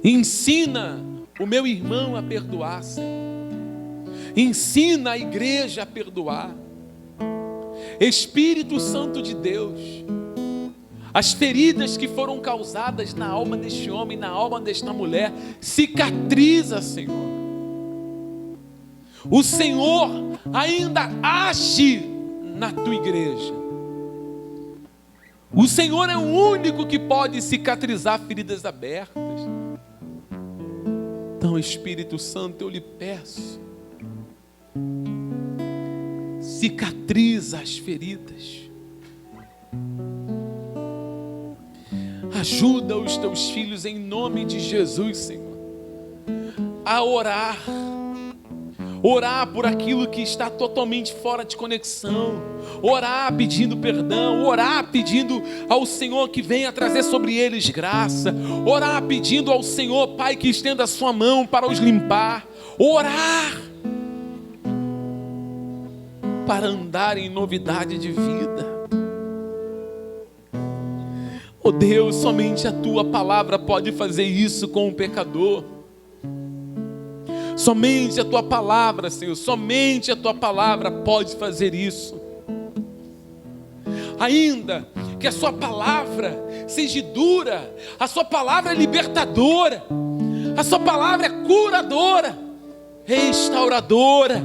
ensina o meu irmão a perdoar, Senhor. Ensina a igreja a perdoar. Espírito Santo de Deus, as feridas que foram causadas na alma deste homem, na alma desta mulher, cicatriza, Senhor. O Senhor ainda age na tua igreja. O Senhor é o único que pode cicatrizar feridas abertas. Então, Espírito Santo, eu lhe peço, cicatriza as feridas. Ajuda os teus filhos em nome de Jesus, Senhor, a orar. Orar por aquilo que está totalmente fora de conexão. Orar pedindo perdão. Orar pedindo ao Senhor que venha trazer sobre eles graça. Orar pedindo ao Senhor, Pai, que estenda a sua mão para os limpar. Orar para andar em novidade de vida. Oh Deus, somente a tua palavra pode fazer isso com o pecador. Somente a tua palavra, Senhor, somente a tua palavra pode fazer isso. Ainda que a sua palavra seja dura, a sua palavra é libertadora, a sua palavra é curadora, restauradora.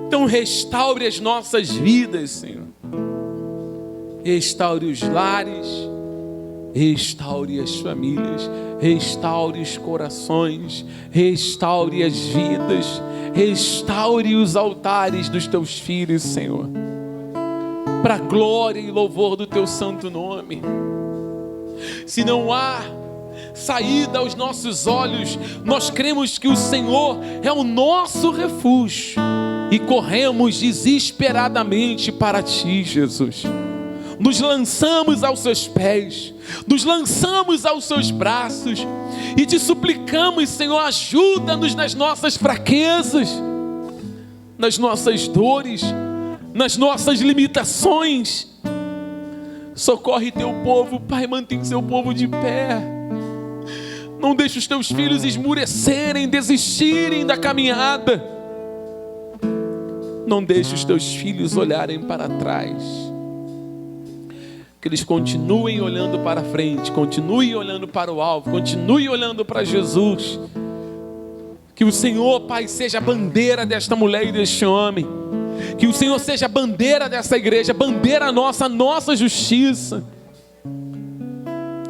Então restaure as nossas vidas, Senhor. Restaure os lares, restaure as famílias, restaure os corações, restaure as vidas, restaure os altares dos teus filhos, Senhor, para a glória e louvor do teu santo nome. Se não há saída aos nossos olhos, nós cremos que o Senhor é o nosso refúgio e corremos desesperadamente para ti, Jesus. Nos lançamos aos seus pés, nos lançamos aos seus braços e te suplicamos, Senhor, ajuda-nos nas nossas fraquezas, nas nossas dores, nas nossas limitações. Socorre teu povo, Pai, mantém seu povo de pé. Não deixe os teus filhos esmurecerem, desistirem da caminhada. Não deixe os teus filhos olharem para trás. Que eles continuem olhando para frente, continuem olhando para o alvo, continuem olhando para Jesus. Que o Senhor, Pai, seja a bandeira desta mulher e deste homem. Que o Senhor seja a bandeira dessa igreja, bandeira nossa justiça.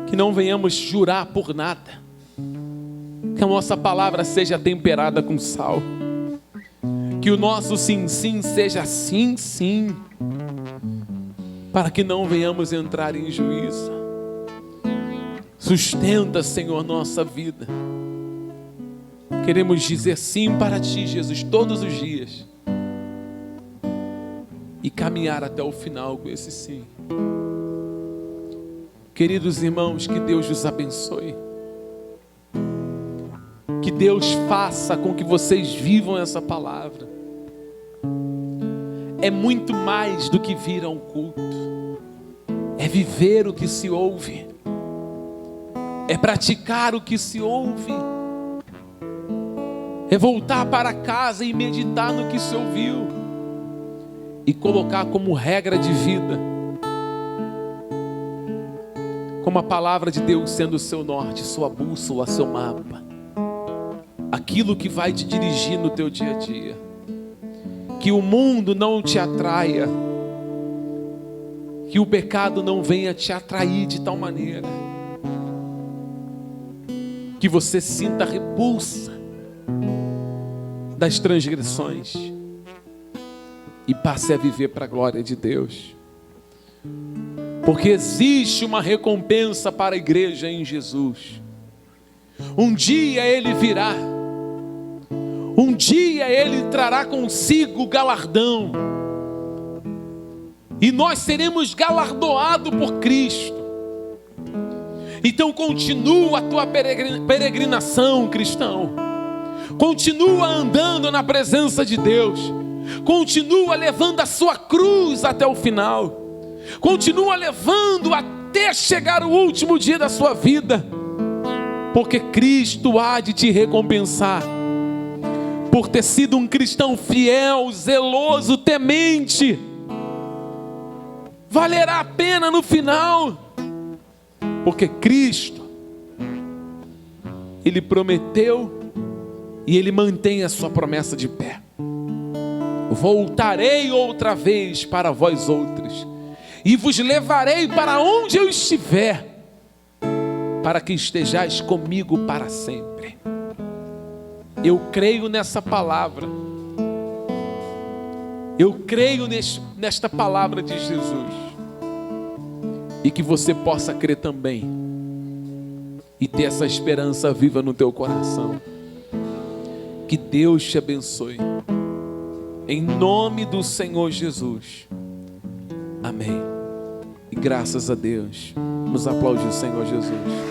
Que não venhamos jurar por nada. Que a nossa palavra seja temperada com sal. Que o nosso sim, sim seja sim, sim. Para que não venhamos entrar em juízo. Sustenta, Senhor, nossa vida. Queremos dizer sim para ti, Jesus, todos os dias. E caminhar até o final com esse sim. Queridos irmãos, que Deus os abençoe. Que Deus faça com que vocês vivam essa palavra. É muito mais do que vir a um culto. É viver o que se ouve. É praticar o que se ouve. É voltar para casa e meditar no que se ouviu. E colocar como regra de vida. Como a palavra de Deus sendo o seu norte, sua bússola, seu mapa. Aquilo que vai te dirigir no teu dia a dia. Que o mundo não te atraia. Que o pecado não venha te atrair de tal maneira que você sinta a repulsa das transgressões e passe a viver para a glória de Deus. Porque existe uma recompensa para a igreja em Jesus. Um dia Ele virá. Um dia Ele trará consigo o galardão. e nós seremos galardoados por Cristo. Então continua a tua peregrinação, cristão. Continua andando na presença de Deus. Continua levando a sua cruz até o final. Continua levando até chegar o último dia da sua vida. Porque Cristo há de te recompensar por ter sido um cristão fiel, zeloso, temente. Valerá a pena no final. Porque Cristo, Ele prometeu e Ele mantém a sua promessa de pé. Voltarei outra vez para vós outros, e vos levarei para onde eu estiver, para que estejais comigo para sempre. Eu creio nessa palavra. Eu creio nesta palavra de Jesus. E que você possa crer também. E ter essa esperança viva no teu coração. Que Deus te abençoe. Em nome do Senhor Jesus. Amém. E graças a Deus. Nos aplaude o Senhor Jesus.